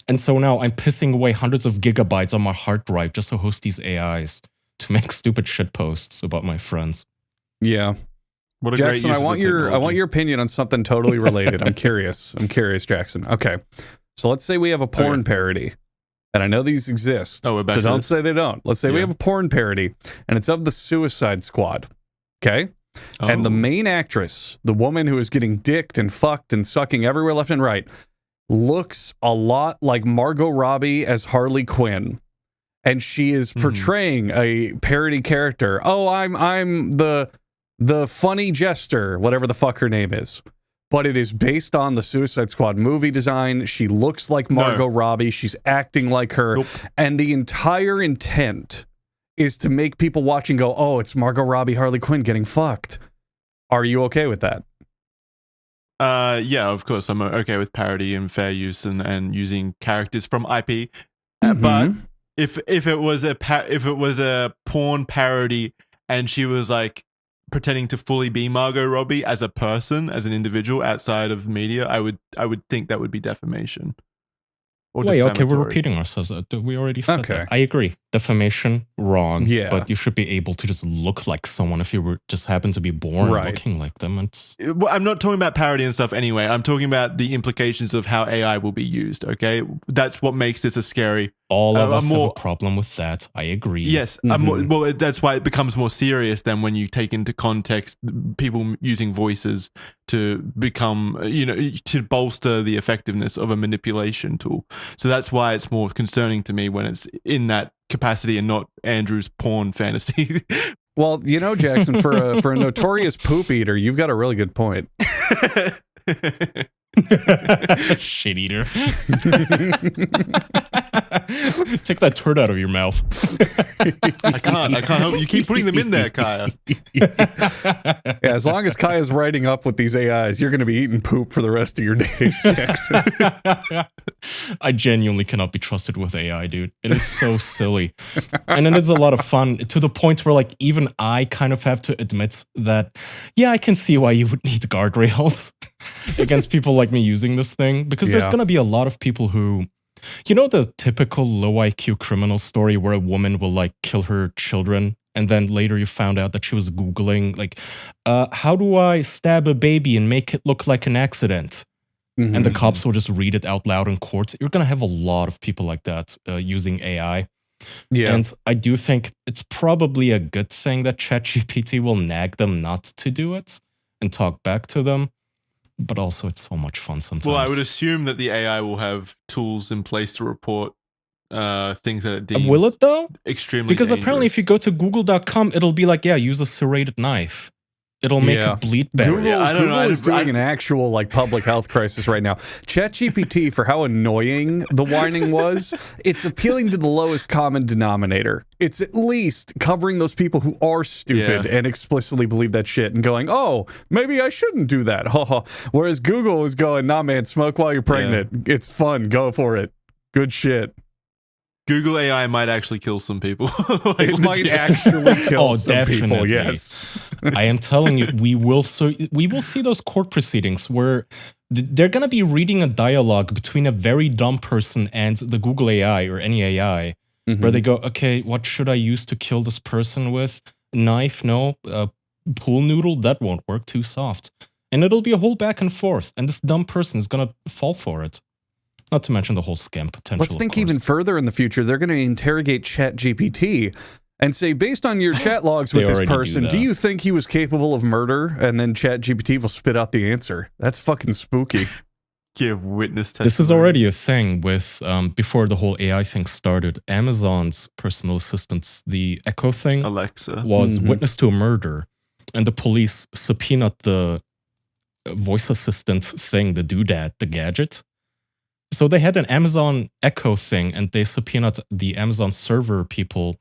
And so now I'm pissing away hundreds of gigabytes on my hard drive just to host these AIs to make stupid shit posts about my friends. Yeah. What a Jackson, great I want your opinion on something totally related. I'm curious, Jackson. Okay. So let's say we have a porn parody. And I know these exist. Oh, we're back so to don't this. say they don't. Let's say we have a porn parody, and it's of the Suicide Squad. Okay? And the main actress, the woman who is getting dicked and fucked and sucking everywhere left and right, looks a lot like Margot Robbie as Harley Quinn. And she is portraying a parody character. Oh, I'm the funny jester, whatever the fuck her name is. But it is based on the Suicide Squad movie design. She looks like Margot Robbie. She's acting like her. Nope. And the entire intent is to make people watching go, oh, it's Margot Robbie, Harley Quinn getting fucked. Are you okay with that? Yeah, of course. I'm okay with parody and fair use and using characters from IP. But if it was a porn parody and she was like pretending to fully be Margot Robbie as a person, as an individual outside of media, I would think that would be defamation. Or Wait, okay, we're defamatory. repeating ourselves. We already said Okay. that. I agree. Defamation, wrong. Yeah. But you should be able to just look like someone if you were just happen to be born Right. looking like them. It's Well, I'm not talking about parody and stuff anyway. I'm talking about the implications of how AI will be used, okay? That's what makes this a scary... all of us have more- a problem with that. I agree. Yes, well, that's why it becomes more serious than when you take into context people using voices to become, to bolster the effectiveness of a manipulation tool. So that's why it's more concerning to me when it's in that capacity and not Andrew's porn fantasy. Well, Jackson, for a notorious poop eater, you've got a really good point. Shit eater. Take that turd out of your mouth. I can't help you. Keep putting them in there, Kaya. Yeah, as long as Kaya's writing up with these AIs, you're going to be eating poop for the rest of your days, Jackson. I genuinely cannot be trusted with AI, dude. It is so silly. And it is a lot of fun to the point where, like, even I kind of have to admit that, yeah, I can see why you would need guardrails against people like me using this thing. Because there's Yeah. going to be a lot of people who, the typical low IQ criminal story where a woman will, like, kill her children. And then later you found out that she was Googling, like, how do I stab a baby and make it look like an accident? And the cops will just read it out loud in court. You're going to have a lot of people like that using AI. Yeah. And I do think it's probably a good thing that ChatGPT will nag them not to do it and talk back to them. But also, it's so much fun sometimes. Well, I would assume that the AI will have tools in place to report things that it deems Will it though? extremely Because apparently if you dangerous. go to google.com, it'll be like, yeah, use a serrated knife. It'll make Yeah. it bleed better. Google, Yeah, I don't know. Google is I- doing an actual public health crisis right now. ChatGPT, for how annoying the whining was, it's appealing to the lowest common denominator. It's at least covering those people who are stupid Yeah. and explicitly believe that shit and going, oh, maybe I shouldn't do that. Whereas Google is going, nah, man, smoke while you're pregnant. It's fun. Go for it. Good shit. Google AI might actually kill some people. It might legit. actually kill Oh, some people. definitely. Yes. I am telling you, we will see those court proceedings where they're going to be reading a dialogue between a very dumb person and the Google AI or any AI, where they go, okay, what should I use to kill this person with? Knife? No. Pool noodle? That won't work. Too soft. And it'll be a whole back and forth. And this dumb person is going to fall for it. Not to mention the whole scam potential. Let's think of course. even further in the future. They're going to interrogate ChatGPT and say, based on your chat logs with They this already do person, do that. you think he was capable of murder? And then ChatGPT will spit out the answer. That's fucking spooky. Give witness testimony. This is already a thing with, before the whole AI thing started, Amazon's personal assistants, the Echo thing, Alexa. was witness to a murder. And the police subpoenaed the voice assistant thing, the doodad, the gadget. So they had an Amazon Echo thing, and they subpoenaed the Amazon server people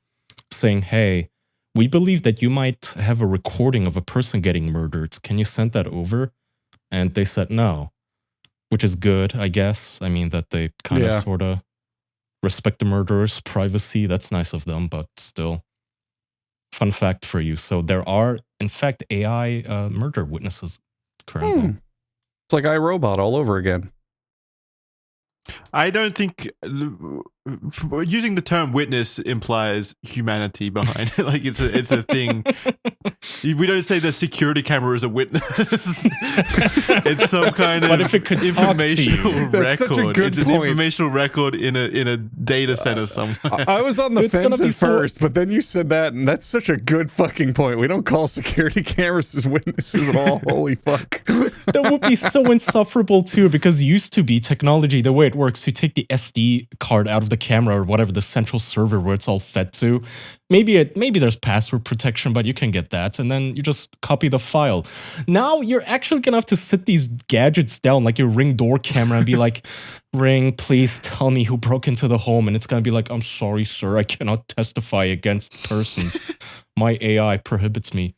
saying, hey, we believe that you might have a recording of a person getting murdered. Can you send that over? And they said no, which is good, I guess. I mean, that they kind of Yeah. sort of respect the murderer's privacy. That's nice of them, but still. Fun fact for you. So there are, in fact, AI murder witnesses currently. It's like iRobot all over again. I don't think using the term witness implies humanity behind it. Like it's a thing. We don't say the security camera is a witness. It's some kind of But if it could talk to you. informational That's record. such a good it's an point. informational record in a data center somewhere. I was on the It's gonna fence be at first, but then you said that, and that's such a good fucking point. We don't call security cameras as witnesses at all. Holy fuck. That would be so insufferable too, because used to be technology, the way it works, you take the SD card out of the camera or whatever, the central server where it's all fed to. Maybe there's password protection, but you can get that, and then you just copy the file. Now you're actually gonna have to sit these gadgets down, like your Ring door camera, and be like, Ring, please tell me who broke into the home. And it's gonna be like, I'm sorry, sir, I cannot testify against persons. My AI prohibits me.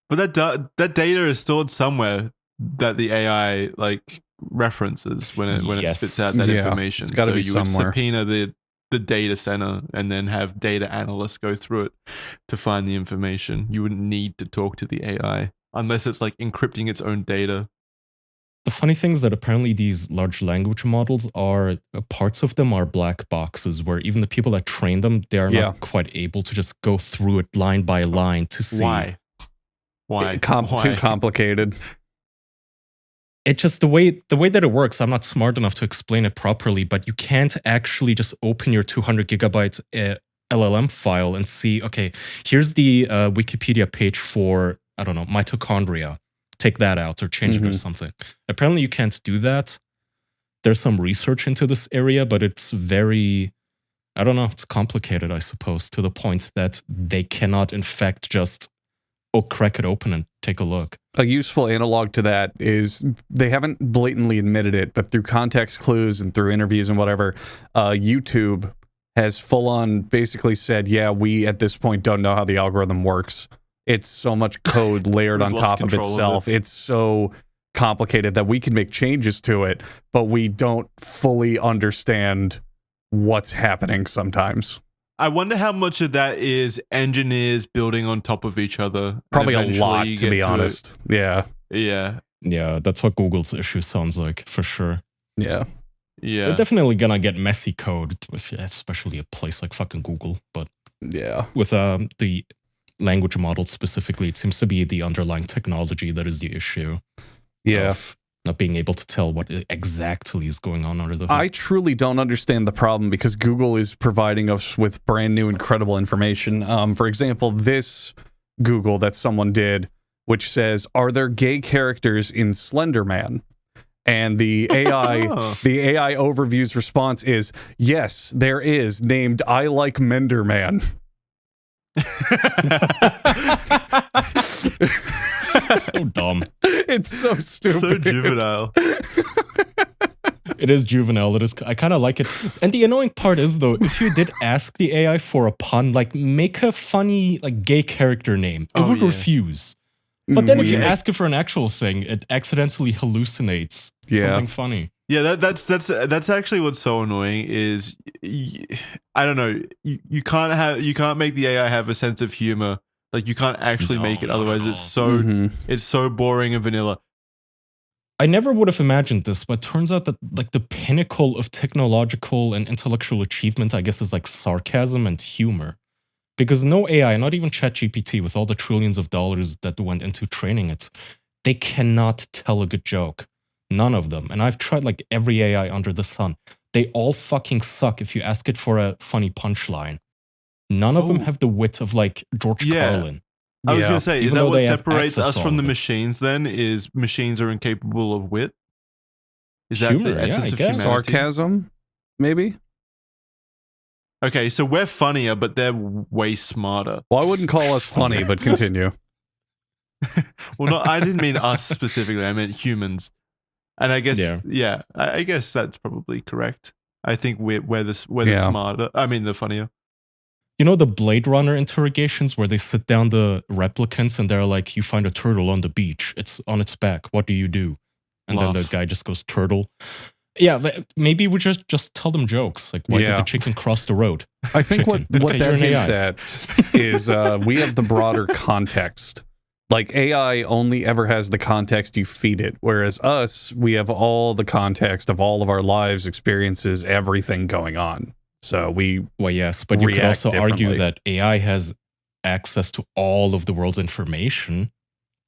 But that data is stored somewhere that the AI like references when it spits out that information. It's gotta be you would somewhere. subpoena the data center and then have data analysts go through it to find the information. You wouldn't need to talk to the AI unless it's like encrypting its own data. The funny thing is that apparently these large language models are, parts of them are black boxes where even the people that train them, they are not quite able to just go through it line by line to see. Why? Too complicated. It just the way that it works, I'm not smart enough to explain it properly, but you can't actually just open your 200 gigabyte LLM file and see, okay, here's the Wikipedia page for, I don't know, mitochondria. Take that out or change it or something. Apparently you can't do that. There's some research into this area, but it's very, I don't know, it's complicated, I suppose, to the point that they cannot in fact just crack it open and take a look. A useful analog to that is they haven't blatantly admitted it, but through context clues and through interviews and whatever, YouTube has full on basically said, yeah, we at this point don't know how the algorithm works. It's so much code layered on top of itself. It's so complicated that we can make changes to it, but we don't fully understand what's happening sometimes. I wonder how much of that is engineers building on top of each other. Probably a lot, to be honest. Yeah. Yeah. Yeah, that's what Google's issue sounds like, for sure. Yeah. Yeah. They're definitely gonna get messy code, especially a place like fucking Google. But yeah, with the language model specifically, it seems to be the underlying technology that is the issue. Yeah. Not being able to tell what exactly is going on under the hood. I truly don't understand the problem because Google is providing us with brand new, incredible information. For example, this Google that someone did, which says, "Are there gay characters in Slender Man?" And the AI, the AI overview's response is, "Yes, there is. Named I Like Mender Man." So dumb. It's so stupid. So juvenile. It is juvenile. It is. I kind of like it. And the annoying part is, though, if you did ask the AI for a pun, like make a funny like gay character name, it would refuse. But then if you ask it for an actual thing, it accidentally hallucinates something funny. Yeah, that's actually what's so annoying is I don't know, you can't make the AI have a sense of humor. Like you can't actually make it, otherwise it's so boring and vanilla. I never would have imagined this, but it turns out that like the pinnacle of technological and intellectual achievement, I guess, is like sarcasm and humor. Because no AI, not even ChatGPT, with all the trillions of dollars that went into training it, they cannot tell a good joke. None of them. And I've tried like every AI under the sun. They all fucking suck if you ask it for a funny punchline. None of them have the wit of like George Carlin. I was going to say, is that what separates us from the machines then? Is machines are incapable of wit? Is that humor, the essence of guess. humanity? Sarcasm, maybe? Okay, so we're funnier, but they're way smarter. Well, I wouldn't call us funny, but continue. Well, no, I didn't mean us specifically. I meant humans. And I guess, I guess that's probably correct. I think we're the smarter. I mean, the funnier. You know the Blade Runner interrogations where they sit down the replicants and they're like, you find a turtle on the beach. It's on its back. What do you do? And then the guy just goes, turtle. Yeah, maybe we just tell them jokes. Like, why did the chicken cross the road? I think what that hints AI. at is we have the broader context. Like, AI only ever has the context you feed it, whereas us, we have all the context of all of our lives, experiences, everything going on. So well, yes, but you could also argue that AI has access to all of the world's information.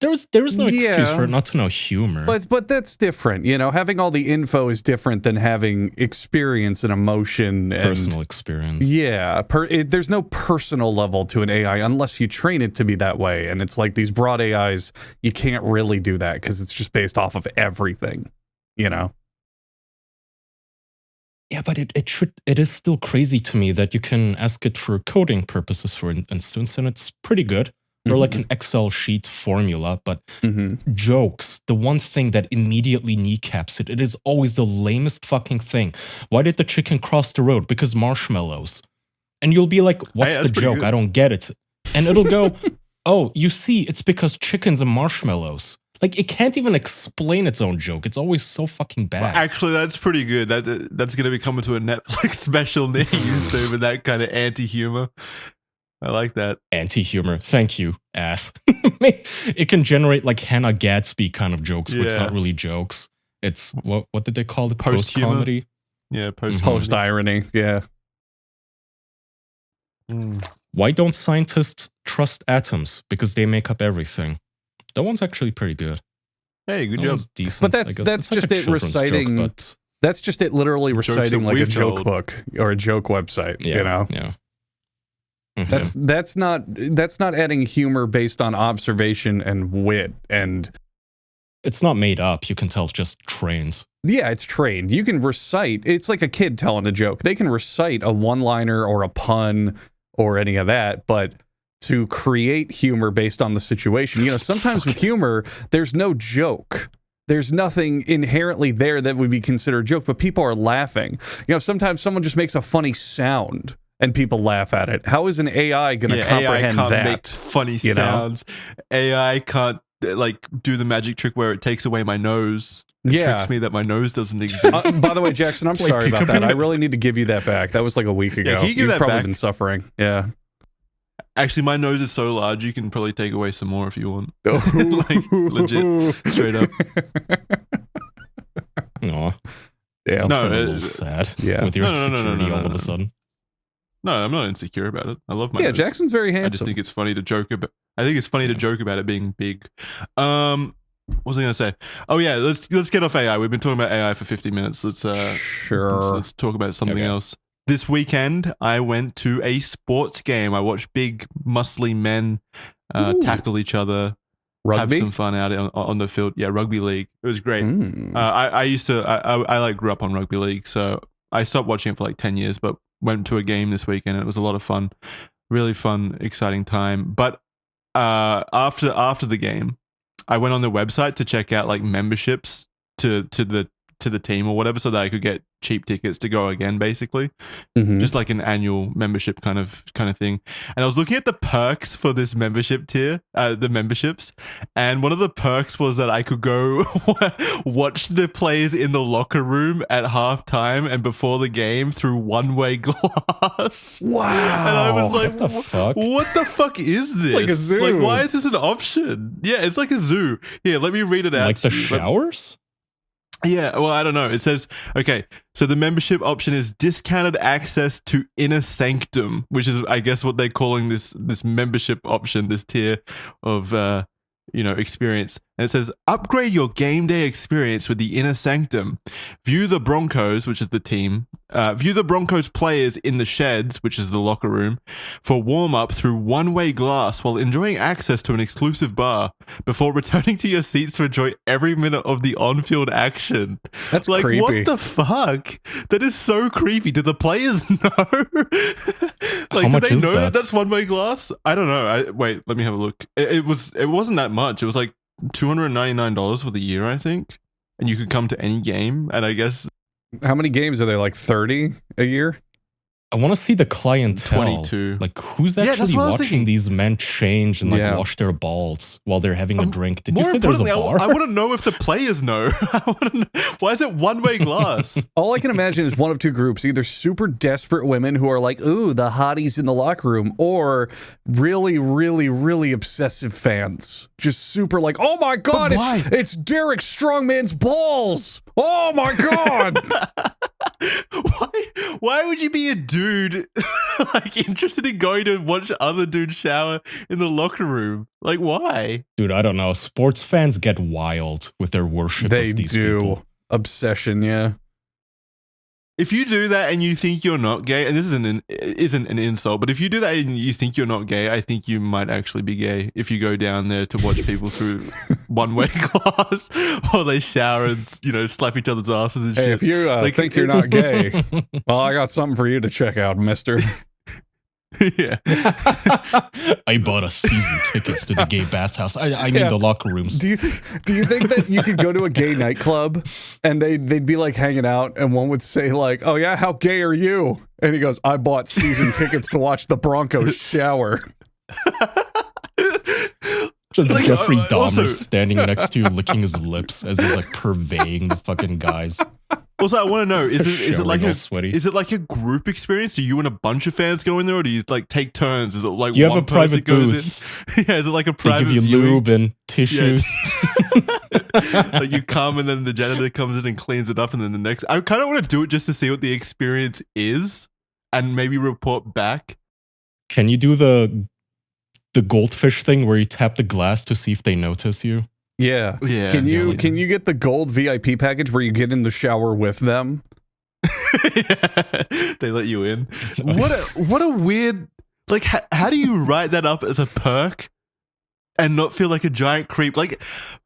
There is no excuse Yeah. for it not to know humor. But that's different. You know, having all the info is different than having experience and emotion and personal experience. Yeah, there's no personal level to an AI unless you train it to be that way. And it's like these broad AIs, you can't really do that because it's just based off of everything, you know? Yeah, but it is still crazy to me that you can ask it for coding purposes, for instance, and it's pretty good. Or like an Excel sheet formula, but jokes, the one thing that immediately kneecaps it, it is always the lamest fucking thing. Why did the chicken cross the road? Because marshmallows. And you'll be like, what's the joke? good. I don't get it. And it'll go, oh, you see, it's because chickens and marshmallows. Like, it can't even explain its own joke. It's always so fucking bad. Well, actually, that's pretty good. That's going to be coming to a Netflix special near you soon with that kind of anti-humor. I like that. Anti-humor. Thank you, ass. It can generate like Hannah Gadsby kind of jokes, but it's not really jokes. It's, what did they call it? Post-comedy? Yeah, Post-irony, yeah. Why don't scientists trust atoms? Because they make up everything. That one's actually pretty good. Hey, good That job. one's decent. But that's It's like just a it children's reciting. joke, but That's just it literally reciting like a we've joke told. book or a joke website, yeah, you know? Yeah. Mhm. That's not adding humor based on observation and wit and It's not made up. You can tell it's just trained. yeah, it's trained. You can recite. It's like a kid telling a joke. They can recite a one-liner or a pun or any of that, but to create humor based on the situation, you know, sometimes with humor, there's no joke. There's nothing inherently there that would be considered a joke, but people are laughing. You know, sometimes someone just makes a funny sound and people laugh at it. How is an AI going to comprehend AI can't that? make funny you know? sounds. AI can't like do the magic trick where it takes away my nose. It Yeah. tricks me that my nose doesn't exist. By the way, Jackson, I'm Like sorry about that. peekaboo. I really need to give you that back. That was like a week ago. can you give You've that probably back? been suffering. Yeah. Actually, my nose is so large, you can probably take away some more if you want. Like, legit, straight up. Aw. Yeah. No, I'm a little sad yeah. with your No, insecurity all of no. a sudden. No, I'm not insecure about it. I love my Yeah, nose. Jackson's very I just handsome. think it's funny to joke about. I think it's funny to joke about it being big. What was I gonna say? Oh yeah, let's get off AI. We've been talking about AI for 50 minutes. Let's Sure. let's talk about something Okay. else. This weekend, I went to a sports game. I watched big, muscly men Ooh. tackle each other, Rugby? have some fun out on the field. Yeah, rugby league. It was great. Mm. I used to. I like grew up on rugby league, so I stopped watching it for like 10 years, but went to a game this weekend. And it was a lot of fun, really fun, exciting time. But after the game, I went on the website to check out like memberships to the team or whatever, so that I could get cheap tickets to go again, basically. Mhm. Just like an annual membership kind of thing. And I was looking at the perks for this membership tier, the memberships, and one of the perks was that I could go watch the players in the locker room at halftime and before the game through one-way glass. Wow. And I was like, What the fuck? What the fuck is this? like a zoo. Like, why is this an option? Yeah, it's like a zoo. Here, let me read it out. Like the to you. showers? Yeah, well, I don't know. It says, okay, so the membership option is discounted access to Inner Sanctum, which is, I guess, what they're calling this membership option, this tier of, experience. And it says, upgrade your game day experience with the Inner Sanctum. View the Broncos, which is the team. View the Broncos players in the sheds, which is the locker room, for warm-up through one-way glass while enjoying access to an exclusive bar before returning to your seats to enjoy every minute of the on-field action. That's like, creepy. what the fuck? That is so creepy. Do the players know? Like, do much they is know that? that's one-way glass? I don't know. Wait, let me have a look. It wasn't that much. It was like $299 for the year, I think. And you could come to any game. And I guess How many games are there? Like 30 a year? I want to see the clientele. 22. Like, who's Yeah, that's actually what I was watching thinking. these men change and like Yeah. wash their balls while they're having a drink? Did you more say there's a importantly, bar? I want to know if the players know. I want to know. Why is it one-way glass? All I can imagine is one of two groups, either super desperate women who are like, ooh, the hotties in the locker room, or really, really, really obsessive fans. Just super like, oh my God, why? it's Derek Strongman's balls. Oh my God. Why would you be a dude like interested in going to watch other dudes shower in the locker room? Like, why? Dude, I don't know. Sports fans get wild with their worship They of these do. people. Obsession, yeah. If you do that and you think you're not gay, and this isn't an insult, but if you do that and you think you're not gay, I think you might actually be gay if you go down there to watch people through one-way glass while they shower and, you know, slap each other's asses and Hey, shit. if you think you're not gay, well, I got something for you to check out, mister. Yeah. I bought us season tickets to the gay bathhouse. I mean the locker rooms. Do you think that you could go to a gay nightclub and they'd be like hanging out and one would say like, "Oh yeah, how gay are you?" And he goes, "I bought season tickets to watch the Broncos shower." Just Like, Jeffrey Dahmer also- standing next to you, licking his lips as he's like purveying the fucking guys. Also, I want to know, is it like Showering all a sweaty. is it like a group experience? Do you and a bunch of fans go in there, or do you like take turns? Is it like You have one a private person goes booth. in? Yeah, is it like a They private give you viewing? lube and tissues. Like you come and then the janitor comes in and cleans it up, and then the next. I kind of want to do it just to see what the experience is, and maybe report back. Can you do the goldfish thing where you tap the glass to see if they notice you? Yeah. Yeah. Can you yeah. can you get the gold VIP package where you get in the shower with them? They let you in. What a weird. Like, how do you write that up as a perk and not feel like a giant creep? Like,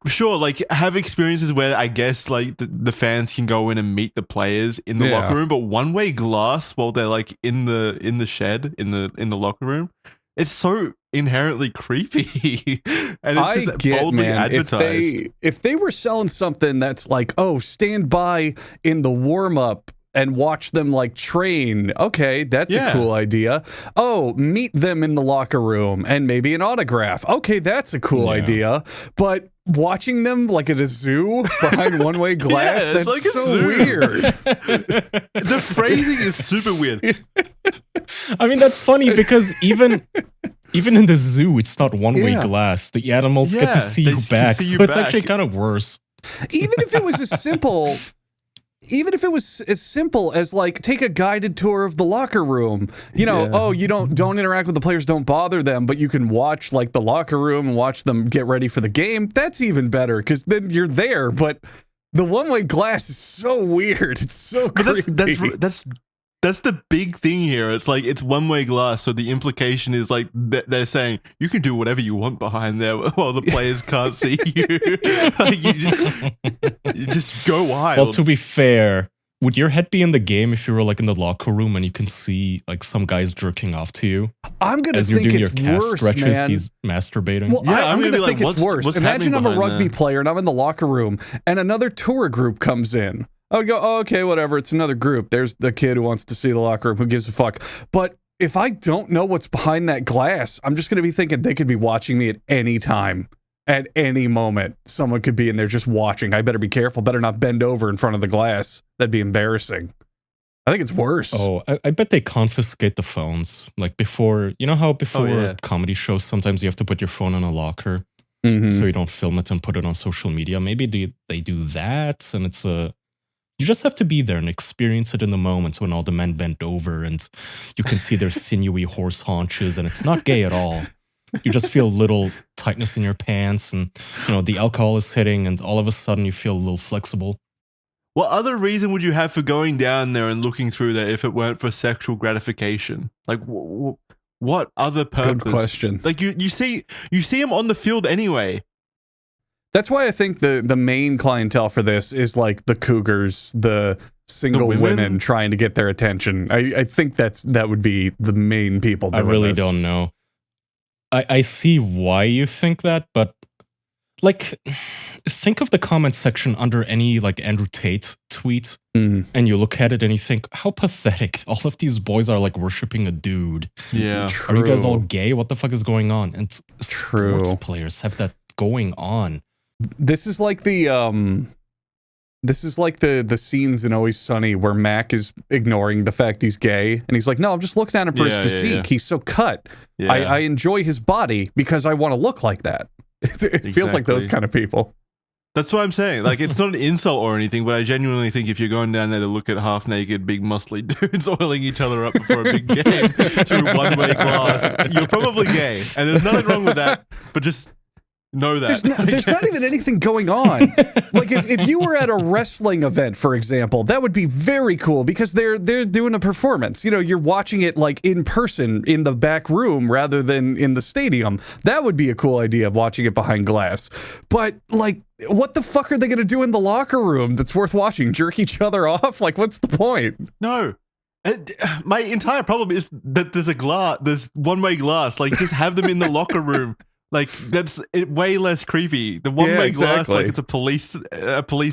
sure, like have experiences where I guess like the fans can go in and meet the players in the Yeah. locker room, but one-way glass while they're like in the shed in the locker room, it's so inherently creepy. And it's I just get, boldly man. advertised. If they were selling something that's like, oh, stand by in the warm up and watch them like train. Okay, that's Yeah. a cool idea. Oh, meet them in the locker room and maybe an autograph. Okay, that's a cool Yeah. idea. But watching them like at a zoo behind one-way glass, Yeah, it's that's like a so zoo. weird. The phrasing is super weird. I mean, that's funny because even in the zoo, it's not one-way Yeah. glass. The animals get to Yeah, see they you can back, see you so it's back. actually kind of worse. Even if it was as simple as like take a guided tour of the locker room, you know, Yeah. oh, you don't interact with the players, don't bother them, but you can watch like the locker room and watch them get ready for the game. That's even better because then you're there. But the one-way glass is so weird. It's so But creepy. that's the big thing here. It's like it's one-way glass, so the implication is like they're saying you can do whatever you want behind there while the players can't see you. Like you just go wild. Well, to be fair, would your head be in the game if you were like in the locker room and you can see like some guys jerking off to you I'm gonna as you're think doing it's your calf worse, stretches? man. He's masturbating. Well, Yeah, I'm I'm going gonna to be think like, it's what's- worse. what's Imagine I'm a happening behind rugby there? player and I'm in the locker room and another tour group comes in. I would go, oh, okay, whatever. It's another group. There's the kid who wants to see the locker room. Who gives a fuck? But if I don't know what's behind that glass, I'm just going to be thinking they could be watching me at any time. At any moment, someone could be in there just watching. I better be careful. Better not bend over in front of the glass. That'd be embarrassing. I think it's worse. Oh, I bet they confiscate the phones. Like before, you know how before yeah. comedy shows, sometimes you have to put your phone in a locker Mhm. so you don't film it and put it on social media. Maybe they do that, and it's a. You just have to be there and experience it in the moment when all the men bent over and you can see their sinewy horse haunches, and it's not gay at all. You just feel a little tightness in your pants, and you know the alcohol is hitting, and all of a sudden you feel a little flexible. What other reason would you have for going down there and looking through there if it weren't for sexual gratification? Like, what other purpose? Good question. Like you see him on the field anyway. That's why I think the main clientele for this is like the cougars, the single women? women trying to get their attention. I think that would be the main people I doing really this. don't know. I see why you think that, but like think of the comment section under any like Andrew Tate tweet Mm. and you look at it and you think how pathetic. All of these boys are like worshiping a dude. Yeah. Are you guys all True. gay? What the fuck is going on? And True. sports players have that going on. This is like the scenes in Always Sunny where Mac is ignoring the fact he's gay and he's like, no, I'm just looking at him for Yeah, yeah, his physique. yeah. He's so cut. Yeah. I enjoy his body because I want to look like that. It feels like those Exactly. kind of people. That's what I'm saying. Like, it's not an insult or anything, but I genuinely think if you're going down there to look at half-naked, big, muscly dudes oiling each other up before a big game through one-way glass, you're probably gay. And there's nothing wrong with that, but just know that. There's not even anything going on. Like if you were at a wrestling event, for example, that would be very cool because they're doing a performance. You know, you're watching it like in person in the back room rather than in the stadium. That would be a cool idea of watching it behind glass. But like, what the fuck are they going to do in the locker room that's worth watching? Jerk each other off? Like, what's the point? No. My entire problem is that there's one-way glass. Like, just have them in the locker room. Like, that's way less creepy. The one-way glass, like it's a police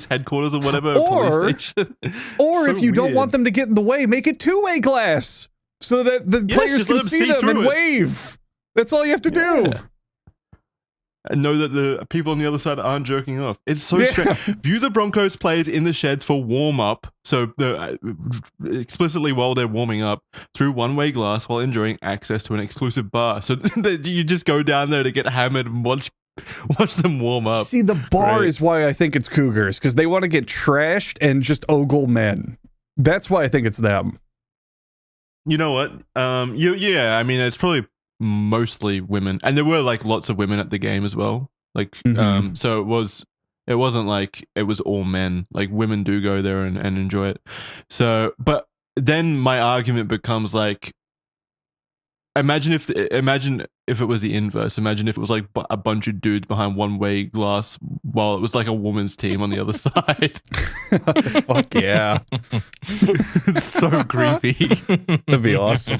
headquarters or whatever. Police station. Or So if you don't weird. want them to get in the way, make it two-way glass so that the players just let can them see see them and through it. wave. That's all you have to do. And know that the people on the other side aren't jerking off. It's so Yeah. strange. View the Broncos players in the sheds for warm-up, so explicitly while they're warming up, through one-way glass while enjoying access to an exclusive bar. So that you just go down there to get hammered and watch them warm up. See, the bar Right. is why I think it's Cougars, because they want to get trashed and just ogle men. That's why I think it's them. You know what? Yeah, I mean, it's probably mostly women, and there were like lots of women at the game as well. Like, Mhm. so it wasn't like it was all men. Like, women do go there and enjoy it. So, but then my argument becomes like, imagine if it was the inverse. Imagine if it was like a bunch of dudes behind one-way glass while it was like a woman's team on the other side. Fuck yeah. It's so creepy. That'd be awesome.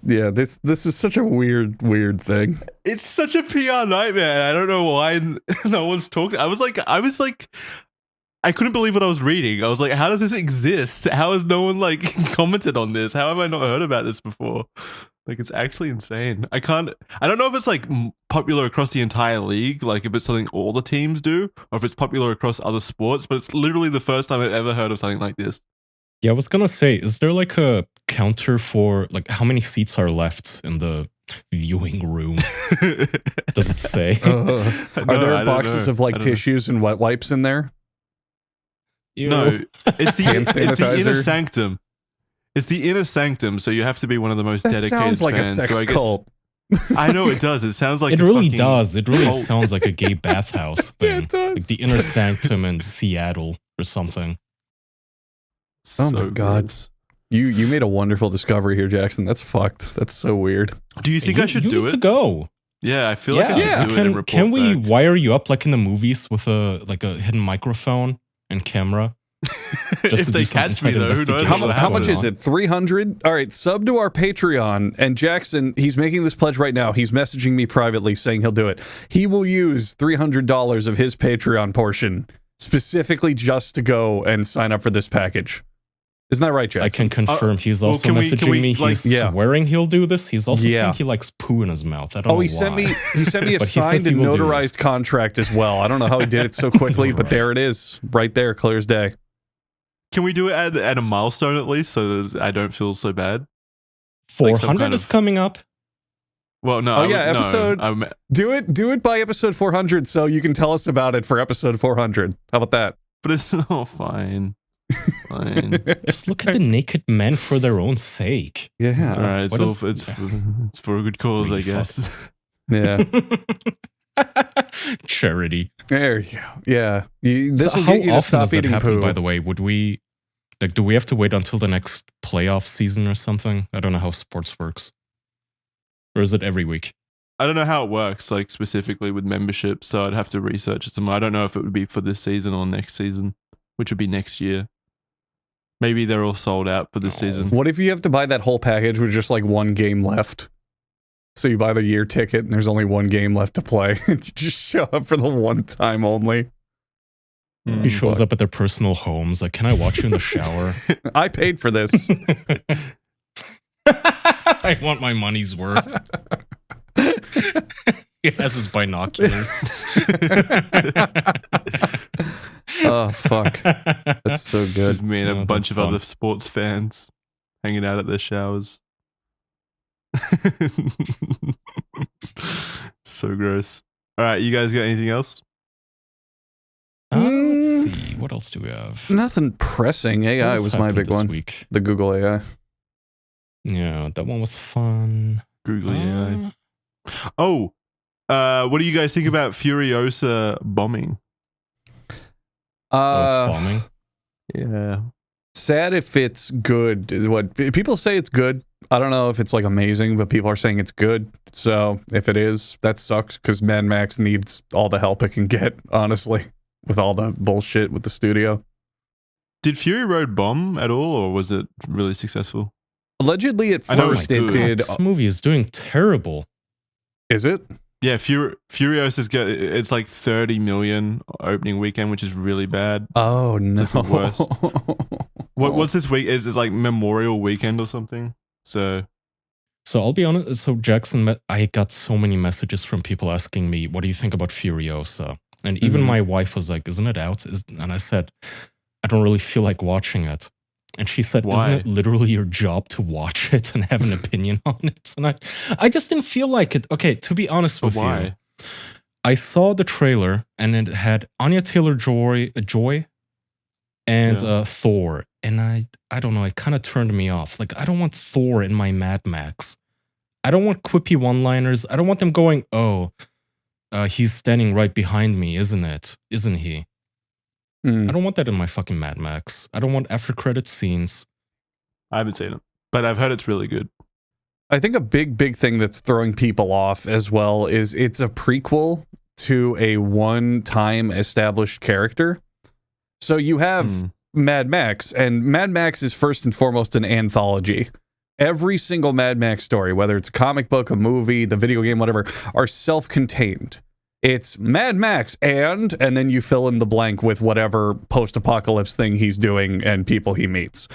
This is such a weird thing. It's such a PR nightmare. I don't know why no one's talking. I was like, I couldn't believe what I was reading. I was like, how does this exist? How has no one like commented on this? How have I not heard about this before? Like, it's actually insane. I don't know if it's like popular across the entire league, like if it's something all the teams do, or if it's popular across other sports, but it's literally the first time I've ever heard of something like this. Yeah, I was gonna say, is there like a counter for like how many seats are left in the viewing room? Does it say? Are No, I there don't boxes know. of like I don't know. tissues and wet wipes in there? Ew. No, it's the Hand it's the inner sanitizer? sanctum. It's the inner sanctum, so you have to be one of the most That dedicated sounds like fans. a sex so I guess, cult. I know it does. It sounds like It a really fucking does. It really cult. sounds like a gay bathhouse thing. Yeah, it does. Like the inner sanctum in Seattle or something. Oh my God. gross. You made a wonderful discovery here, Jackson. That's fucked. That's so weird. Do you think I should you do need it? to go. Yeah, I feel like I should Yeah. do it and report Can we back. wire you up like in the movies with a hidden microphone and camera? if to they do some catch me inside though, who knows? investigation. How, what how happens. much is it? 300? All right, sub to our Patreon. And Jackson, he's making this pledge right now. He's messaging me privately saying he'll do it. He will use $300 of his Patreon portion specifically just to go and sign up for this package. Isn't that right, Jackson? I can confirm he's also can we- messaging can we, me. like- He's Yeah. swearing he'll do this. He's also Yeah. saying he likes poo in his mouth. I don't know Oh, he why. sent me a But he signed says he and will do notarized contract as well. I don't know how he did it so quickly, but there it is. Right there, clear as day. Can we do it at a milestone at least, so I don't feel so bad? 400 kind is of- coming up. Well, no. Oh, yeah, episode- No, Do it by episode 400 so you can tell us about it for episode 400. How about that? but it's not fine. Fine. Just look at the naked men for their own sake. Yeah. All right, What is- it's for a good cause, I Really guess. Yeah. Charity. There you go. Yeah. This So will how get you to often stop does that eating happen, poo. by the way? Would we, like, do we have to wait until the next playoff season or something? I don't know how sports works. Or is it every week? I don't know how it works, like specifically with membership, so I'd have to research it some more. I don't know if it would be for this season or next season, which would be next year. Maybe they're all sold out for this season. What if you have to buy that whole package with just like one game left? So you buy the year ticket and there's only one game left to play. You just show up for the one time only. He shows up at their personal homes. Like, can I watch you in the shower? I paid for this. I want my money's worth. He has his binoculars. Oh, fuck. That's so good. Just me and Oh, a bunch of that's fun. other sports fans hanging out at their showers. So gross. All right, you guys got anything else? Let's see. What else do we have? Nothing pressing. What AI else was my happened big this one. week? The Google AI. Yeah, that one was fun. Google AI. Oh, what do you guys think about Furiosa bombing? It's bombing. Yeah. Sad if it's good. What people say it's good. I don't know if it's like amazing, but people are saying it's good. So if it is, that sucks because Mad Max needs all the help it can get, honestly, with all the bullshit with the studio. Did Fury Road bomb at all, or was it really successful? Allegedly, at I know first it's it good. did. This movie is doing terrible. Is it? Yeah, Furiosa's got it's like 30 million opening weekend, which is really bad. Oh no! the worst. What's this week? Is like Memorial Weekend or something? So I'll be honest. So Jackson, I got so many messages from people asking me, "What do you think about Furiosa?" And even my wife was like, "Isn't it out?" And I said, "I don't really feel like watching it." And she said, Why? "Isn't it literally your job to watch it and have an opinion on it?" And I just didn't feel like it. Okay, to be honest but with why? you, I saw the trailer and it had Anya Taylor-Joy and Yeah. Thor, and I don't know, it kind of turned me off. Like, I don't want Thor in my Mad Max. I don't want quippy one-liners. I don't want them going, "Oh, he's standing right behind me, isn't it? Isn't he?" I don't want that in my fucking Mad Max. I don't want after-credit scenes. I haven't seen it, but I've heard it's really good. I think a big thing that's throwing people off as well is it's a prequel to a one-time established character. So you have Mad Max, and Mad Max is first and foremost an anthology. Every single Mad Max story, whether it's a comic book, a movie, the video game, whatever, are self-contained. It's Mad Max and then you fill in the blank with whatever post-apocalypse thing he's doing and people he meets.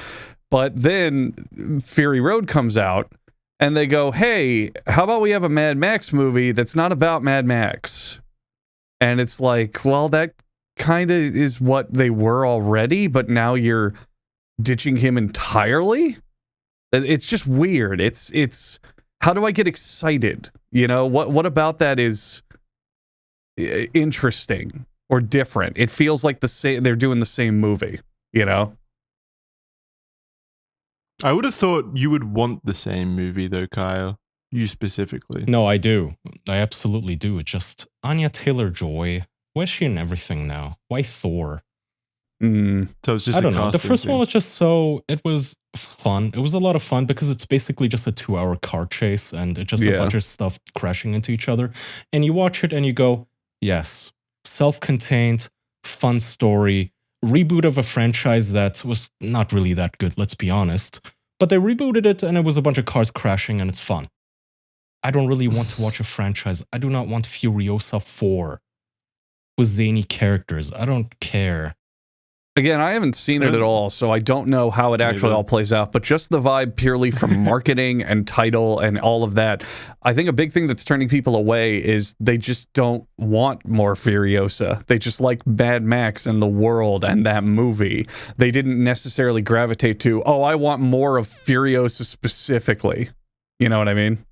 But then Fury Road comes out, and they go, "Hey, how about we have a Mad Max movie that's not about Mad Max?" And it's like, well, that kind of is what they were already, but now you're ditching him entirely? It's just weird. It's how do I get excited? You know, what about that is interesting or different? It feels like they're doing the same movie, you know? I would have thought you would want the same movie though, Kyle. You specifically. No, I do. I absolutely do. It's just Anya Taylor-Joy. Where's she in everything now? Why Thor? So it's just I don't a know. The casting first thing. one was just it was fun. It was a lot of fun because it's basically just a 2-hour car chase and it's just a bunch of stuff crashing into each other. And you watch it and you go, yes, self-contained, fun story, reboot of a franchise that was not really that good, let's be honest. But they rebooted it and it was a bunch of cars crashing and it's fun. I don't really want to watch a franchise. I do not want Furiosa 4 with zany characters. I don't care. Again, I haven't seen it at all, so I don't know how it actually all plays out, but just the vibe purely from marketing and title and all of that, I think a big thing that's turning people away is they just don't want more Furiosa. They just like Mad Max and the world and that movie. They didn't necessarily gravitate to, oh, I want more of Furiosa specifically. You know what I mean?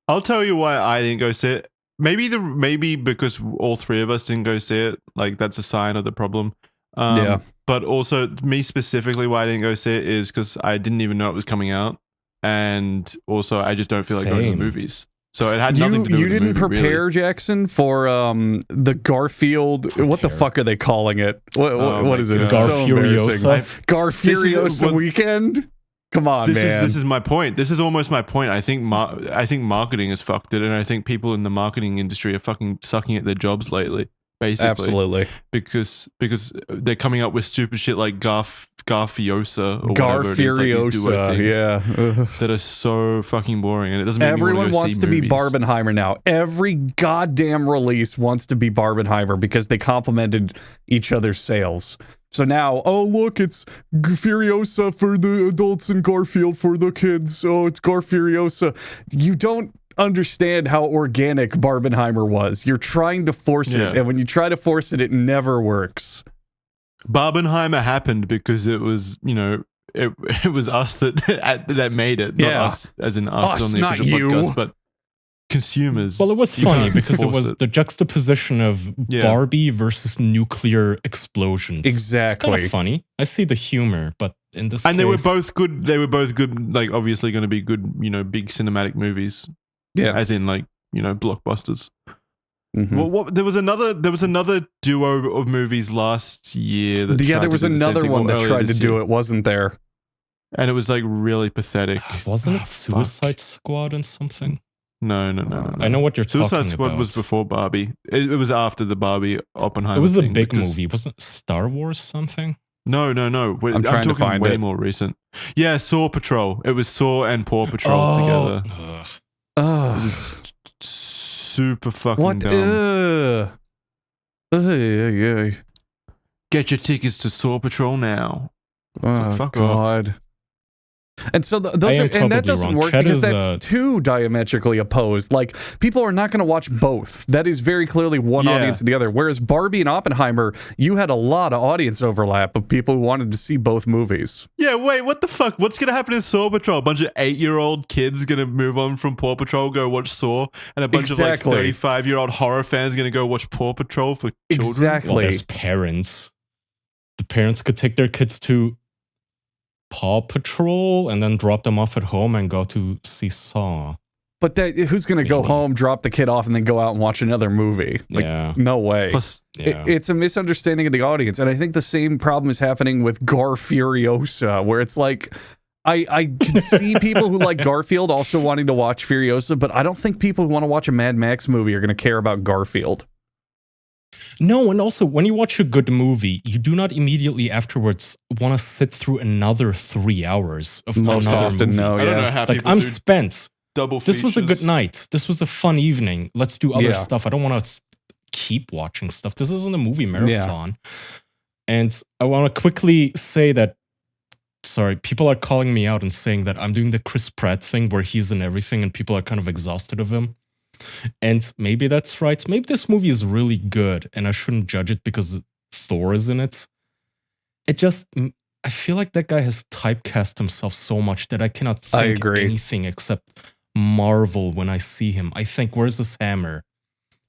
I'll tell you why I didn't go see it. Maybe because all three of us didn't go see it. Like, that's a sign of the problem. Yeah. But also, me specifically, why I didn't go see it is because I didn't even know it was coming out. And also, I just don't feel like going to the movies. So it had nothing to do with the You didn't movie, prepare, really. Jackson, for the Garfield. What the fuck are they calling it? What is it? It's so embarrassing. Garfuriosa weekend. Come on, man. This is my point. This is almost my point. I think marketing has fucked it, and I think people in the marketing industry are fucking sucking at their jobs lately. Basically, absolutely, because they're coming up with stupid shit like Garfuriosa or whatever it is, like these duo things that are so fucking boring, and it doesn't make everyone me wants to movies. be Barbenheimer now. Every goddamn release wants to be Barbenheimer because they complemented each other's sales. So now, oh look, it's Furiosa for the adults and Garfield for the kids. Oh, it's Garfuriosa. You don't understand how organic Barbenheimer was. You're trying to force it, and when you try to force it, it never works. Barbenheimer happened because it was, it was us that made it, not us, as in us on the official podcast, but consumers. Well, it was You funny can't because it force was the juxtaposition of Yeah. Barbie versus nuclear explosions. It's Exactly. kind of funny. I see the humor, but in this And case, they were both good. They were both good. Like obviously going to be good. Big cinematic movies. Yeah. As in blockbusters. Mhm. What there was another duo of movies last year. That Yeah, tried there to was do the same another thing, one or that earlier tried to this do year. it, wasn't there? And it was like really pathetic. wasn't it Fuck. Suicide Squad and something? No. I know what you're Suicide talking Squad about. was before Barbie. It was after the Barbie Oppenheimer. It was a thing big because- movie. Wasn't it Star Wars something? No. Wait, I'm trying to talking find way it. more recent. Yeah, Saw Patrol. It was Saw and Paw Patrol together. Ugh. Ugh. Super fucking What? dumb. Yeah. Get your tickets to Saw Patrol now. Oh, Fuck off. God. And so those I am are, and that probably doesn't wrong. work Chet because is, that's too diametrically opposed. Like, people are not going to watch both. That is very clearly one Yeah. audience and the other. Whereas Barbie and Oppenheimer, you had a lot of audience overlap of people who wanted to see both movies. Yeah, wait, what the fuck? What's gonna happen in Saw Patrol? A bunch of 8-year-old kids gonna move on from Paw Patrol, go watch Saw, and a bunch Exactly. of like 35-year-old horror fans gonna go watch Paw Patrol for children. Exactly. Well, there's parents. The parents could take their kids to Paw Patrol and then drop them off at home and go to see Saw. But who's going to go Maybe. home, drop the kid off, and then go out and watch another movie? Like, Yeah. no way. Plus, Yeah. It's a misunderstanding of the audience. And I think the same problem is happening with Gar Furiosa, where it's like, I can see people who like Garfield also wanting to watch Furiosa, but I don't think people who want to watch a Mad Max movie are going to care about Garfield. No, and also when you watch a good movie, you do not immediately afterwards want to sit through another 3 hours of Most another often, movie. no. I don't know Yeah. how Like people I'm do spent. double This was a good features. night. This was a fun evening. Let's do other Yeah. stuff. I don't want to keep watching stuff. This isn't a movie marathon. And I want to quickly say that, sorry, people are calling me out and saying that I'm doing the Chris Pratt thing where he's in everything and people are kind of exhausted of him. And maybe that's right. Maybe this movie is really good and I shouldn't judge it because Thor is in it. I feel like that guy has typecast himself so much that I cannot I think agree. anything except Marvel when I see him. I think, where's this hammer?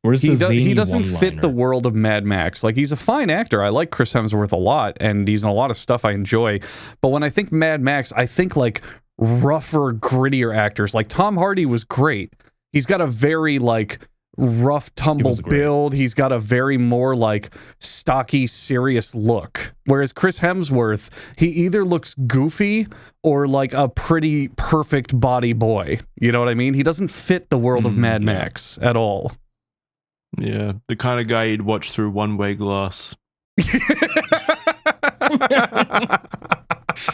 Where's the He zany doesn't fit the one-liner? world of Mad Max. Like, he's a fine actor. I like Chris Hemsworth a lot, and he's in a lot of stuff I enjoy. But when I think Mad Max, I think like rougher, grittier actors. Like Tom Hardy was great. He's got a very like rough tumble was great. build. He's got a very more like stocky, serious look. Whereas Chris Hemsworth, he either looks goofy or like a pretty perfect body boy. You know what I mean? He doesn't fit the world of Mad yeah. Max at all. Yeah, the kind of guy you'd watch through one-way glass.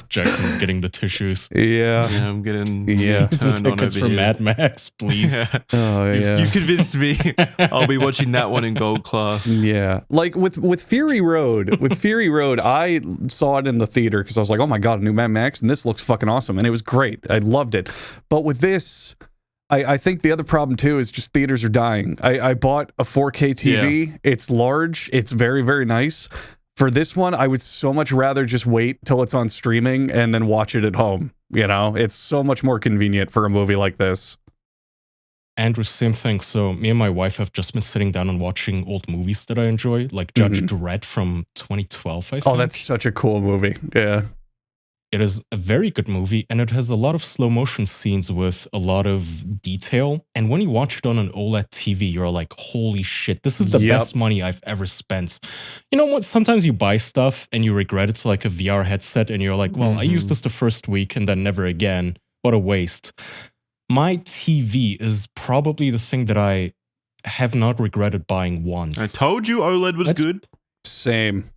Jackson's getting the tissues. Yeah. Yeah, I'm getting Yeah. turned on Tickets over for here. Mad Max, please. Yeah. Oh, yeah. You've convinced me. I'll be watching that one in gold class. Yeah, like with Fury Road, I saw it in the theater because I was like, oh my god, a new Mad Max, and this looks fucking awesome, and it was great. I loved it. But with this, I think the other problem too is just theaters are dying. I bought a 4K TV. It's large. It's very, very nice. For this one, I would so much rather just wait till it's on streaming and then watch it at home. You know, it's so much more convenient for a movie like this. Andrew, same thing. So me and my wife have just been sitting down and watching old movies that I enjoy, like Judge Dredd from 2012, I think. Oh, that's such a cool movie. Yeah. It is a very good movie, and it has a lot of slow motion scenes with a lot of detail. And when you watch it on an OLED TV, you're like, holy shit, this is the Yep. best money I've ever spent. You know what? Sometimes you buy stuff and you regret it's like a VR headset, and you're like, well, I used this the first week and then never again. What a waste. My TV is probably the thing that I have not regretted buying once. I told you OLED was That's- good. Same.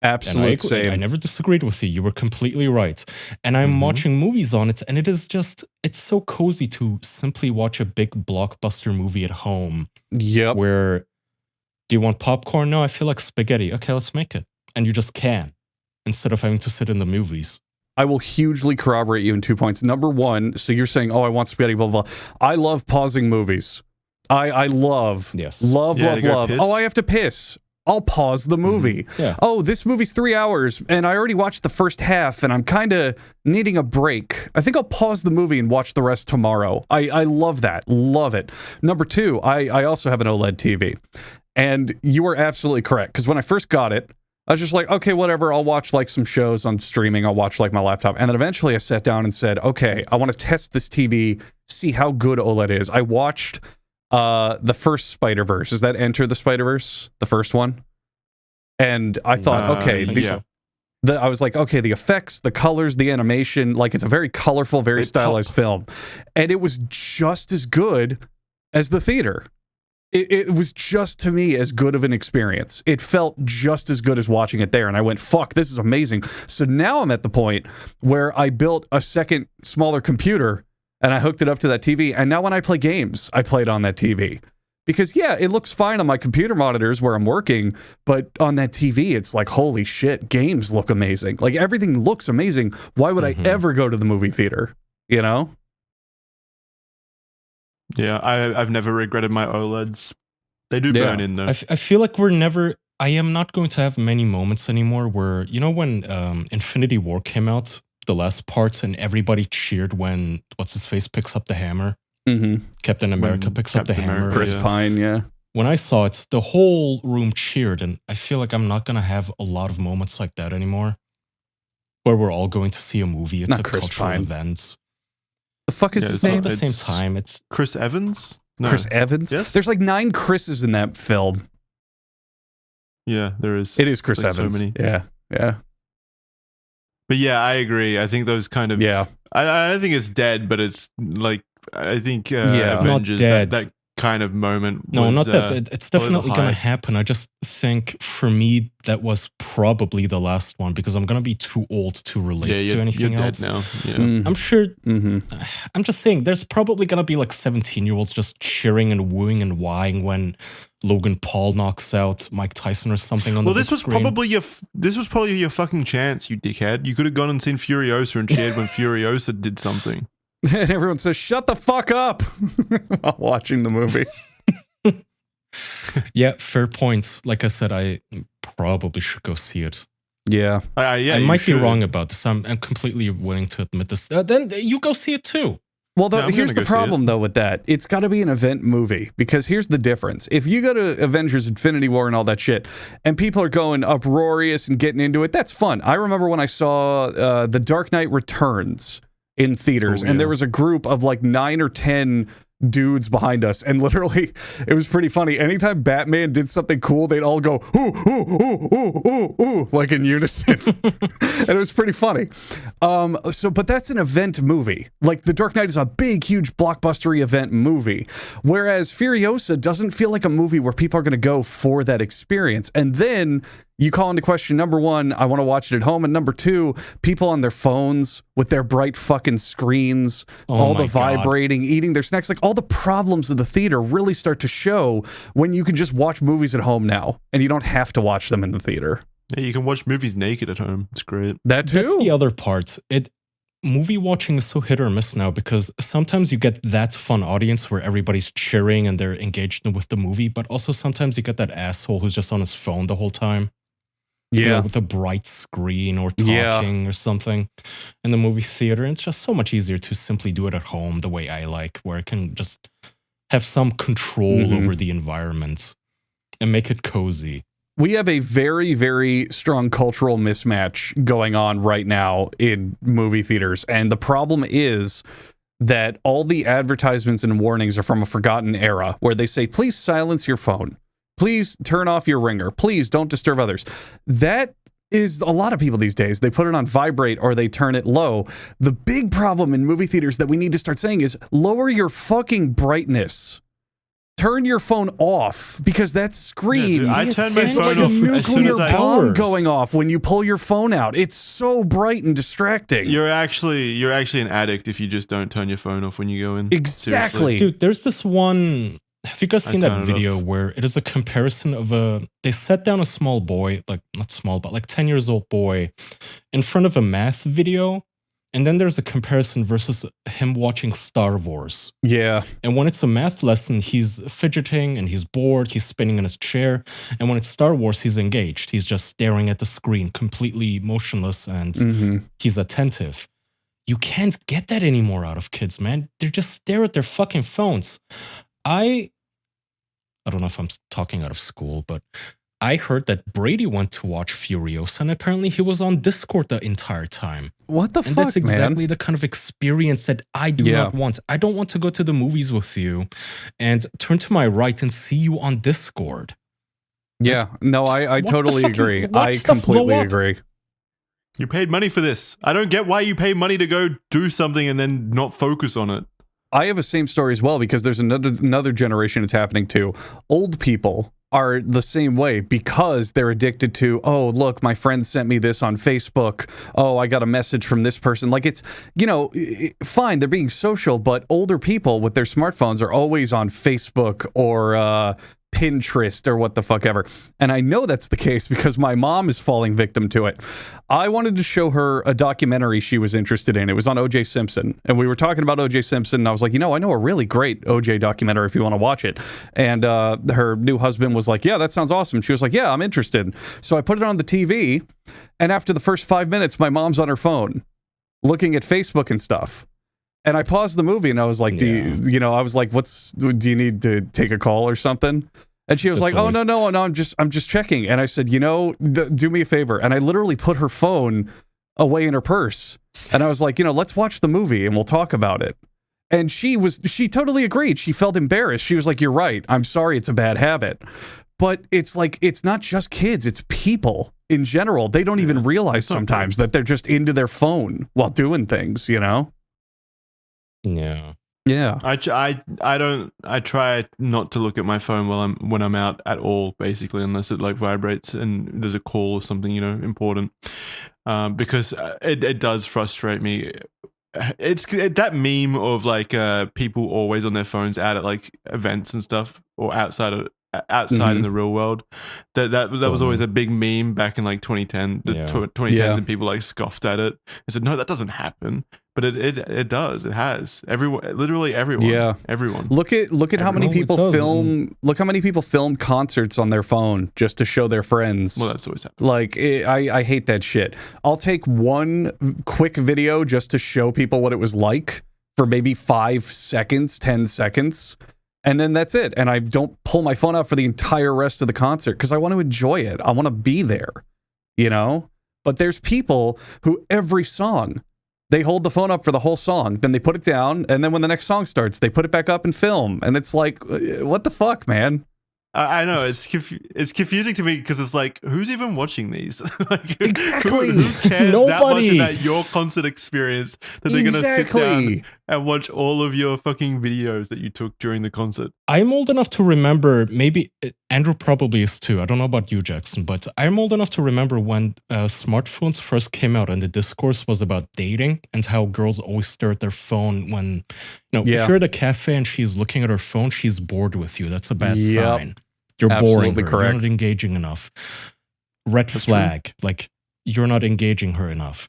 And Absolute same. I never disagreed with you. You were completely right. And I'm watching movies on it, and it's so cozy to simply watch a big blockbuster movie at home. Yep. Where, do you want popcorn? No, I feel like spaghetti. Okay, let's make it. And you just can, instead of having to sit in the movies. I will hugely corroborate you in 2 points. Number one, so you're saying, oh, I want spaghetti, blah, blah, blah. I love pausing movies. I love, Yes. love, Yeah, love, to go love. piss? Oh, I have to piss. I'll pause the movie. Yeah. Oh, this movie's 3 hours and I already watched the first half and I'm kind of needing a break. I think I'll pause the movie and watch the rest tomorrow. I love that. Love it. Number two, I also have an OLED TV. And you were absolutely correct, because when I first got it, I was just like, okay, whatever, I'll watch like some shows on streaming, I'll watch like my laptop. And then eventually I sat down and said, okay, I want to test this TV, see how good OLED is. I watched the first Spider-Verse. Is that Enter the Spider-Verse? The first one? And I thought, okay, I was like, okay, the effects, the colors, the animation, like it's a very colorful, very stylized film. And it was just as good as the theater. It was just, to me, as good of an experience. It felt just as good as watching it there. And I went, fuck, this is amazing. So now I'm at the point where I built a second, smaller computer and I hooked it up to that TV. And now when I play games, I play it on that TV. Because, yeah, it looks fine on my computer monitors where I'm working, but on that TV, it's like, holy shit, games look amazing. Like, everything looks amazing. Why would I ever go to the movie theater? You know? Yeah, I've never regretted my OLEDs. They do burn in, though. I feel like I am not going to have many moments anymore where, you know, when Infinity War came out, the last parts, and everybody cheered when, what's-his-face picks up the hammer? Captain America picks up the hammer. Chris Pine, yeah. When I saw it, the whole room cheered, and I feel like I'm not going to have a lot of moments like that anymore, where we're all going to see a movie. It's not a Chris cultural Pine. event. The fuck is his name? At the same time, it's Chris Evans? No. Chris Evans? Yes? There's like 9 Chris's in that film. Yeah, there is. It is Chris like Evans. So many. Yeah. But yeah, I agree. I think those kind of... Yeah. I don't think it's dead, but it's like... I think Yeah. Avengers, Not dead. that kind of moment No, was, not that. It's definitely going high. to happen. I just think for me, that was probably the last one because I'm going to be too old to relate to anything you're else. dead now. Yeah. I'm sure. I'm just saying, there's probably going to be like 17-year-olds just cheering and wooing and whying when Logan Paul knocks out Mike Tyson or something on the big screen. This was probably your fucking chance, you dickhead. You could have gone and seen Furiosa and cheered when Furiosa did something. And everyone says, shut the fuck up while watching the movie. Yeah, fair point. Like I said, I probably should go see it. Yeah. I might be wrong about this. I'm completely willing to admit this. Then you go see it too. Well, Yeah, I'm here's gonna the go see problem, it. though, with that. It's got to be an event movie, because here's the difference. If you go to Avengers Infinity War and all that shit, and people are going uproarious and getting into it, that's fun. I remember when I saw The Dark Knight Returns in theaters, and there was a group of like 9 or 10 dudes behind us, and literally it was pretty funny. Anytime Batman did something cool, they'd all go ooh ooh ooh ooh ooh ooh like in unison. And it was pretty funny. But that's an event movie. Like The Dark Knight is a big, huge blockbuster event movie, whereas Furiosa doesn't feel like a movie where people are going to go for that experience. And then you call into question, number one, I want to watch it at home, and number two, people on their phones with their bright fucking screens, all the vibrating, eating their snacks, like all the problems of the theater really start to show when you can just watch movies at home now, and you don't have to watch them in the theater. Yeah, you can watch movies naked at home. It's great. That too? That's the other part. Movie watching is so hit or miss now because sometimes you get that fun audience where everybody's cheering and they're engaged with the movie, but also sometimes you get that asshole who's just on his phone the whole time. You know, with a bright screen or talking or something in the movie theater. And it's just so much easier to simply do it at home the way I like, where I can just have some control over the environment and make it cozy. We have a very, very strong cultural mismatch going on right now in movie theaters. And the problem is that all the advertisements and warnings are from a forgotten era where they say, please silence your phone. Please turn off your ringer. Please don't disturb others. That is a lot of people these days. They put it on vibrate or they turn it low. The big problem in movie theaters that we need to start saying is lower your fucking brightness. Turn your phone off, because that screen, dude, I turn my it's phone like off a as soon nuclear as I bomb going off when you pull your phone out. It's so bright and distracting. You're actually an addict if you just don't turn your phone off when you go in. Exactly. Seriously. Dude, there's this one. Have you guys seen that turn it video off. where it is a comparison of they set down a small boy, like not small, but like 10 years old boy in front of a math video, And then there's a comparison versus him watching Star Wars. Yeah. And when it's a math lesson, he's fidgeting and he's bored, he's spinning in his chair. And when it's Star Wars, he's engaged. He's just staring at the screen, completely motionless, and he's attentive. You can't get that anymore out of kids, man. They just stare at their fucking phones. I don't know if I'm talking out of school, but I heard that Brady went to watch Furiosa, and apparently he was on Discord the entire time. What the And fuck, that's exactly man? the kind of experience that I do not want. I don't want to go to the movies with you and turn to my right and see you on Discord. Yeah. No, I What the totally fuck? agree. Watch I stuff completely blow up. agree. You paid money for this. I don't get why you pay money to go do something and then not focus on it. I have a same story as well because there's another generation it's happening to. Old people are the same way because they're addicted to, oh, look, my friend sent me this on Facebook. Oh, I got a message from this person. Like, it's, you know, fine, they're being social, but older people with their smartphones are always on Facebook or Pinterest or what the fuck ever. And I know that's the case because my mom is falling victim to it. I wanted to show her a documentary she was interested in. It was on O.J. Simpson. And we were talking about O.J. Simpson, and I was like, you know, I know a really great O.J. documentary if you want to watch it. And her new husband was like, yeah, that sounds awesome. She was like, yeah, I'm interested. So I put it on the TV, and after the first 5 minutes, my mom's on her phone looking at Facebook and stuff. And I paused the movie and I was like, do you need to take a call or something? And she was like, oh, no, I'm just checking. And I said, you know, do me a favor. And I literally put her phone away in her purse. And I was like, you know, let's watch the movie and we'll talk about it. And she totally agreed. She felt embarrassed. She was like, you're right. I'm sorry. It's a bad habit. But it's like, it's not just kids. It's people in general. They don't even realize sometimes that they're just into their phone while doing things, you know? Yeah. Yeah. I try not to look at my phone when I'm out at all, basically, unless it like vibrates and there's a call or something, you know, important. Because it does frustrate me. It's that meme of like people always on their phones out at like events and stuff or outside in the real world. That was always a big meme back in like 2010, the 2010s, and people like scoffed at it and said, no, that doesn't happen. But it does. It has. Everyone, literally everyone. Yeah. Everyone. Look at how many people film. Look how many people film concerts on their phone just to show their friends. Well, that's always happened. Like, I hate that shit. I'll take one quick video just to show people what it was like for maybe 5 seconds, 10 seconds. And then that's it. And I don't pull my phone out for the entire rest of the concert because I want to enjoy it. I want to be there, you know? But there's people who every song, they hold the phone up for the whole song, then they put it down, and then when the next song starts, they put it back up and film. And it's like, what the fuck, man? I know it's confusing to me because it's like, who's even watching these? Like, exactly. Who cares Nobody. that much about your concert experience that they're gonna sit down and watch all of your fucking videos that you took during the concert? I'm old enough to remember, maybe Andrew probably is too. I don't know about you, Jackson, but I'm old enough to remember when smartphones first came out and the discourse was about dating and how girls always stare at their phone when, if you're at a cafe and she's looking at her phone, she's bored with you. That's a bad sign. You're boring her. You're not engaging enough. Red flag. Like, you're not engaging her enough.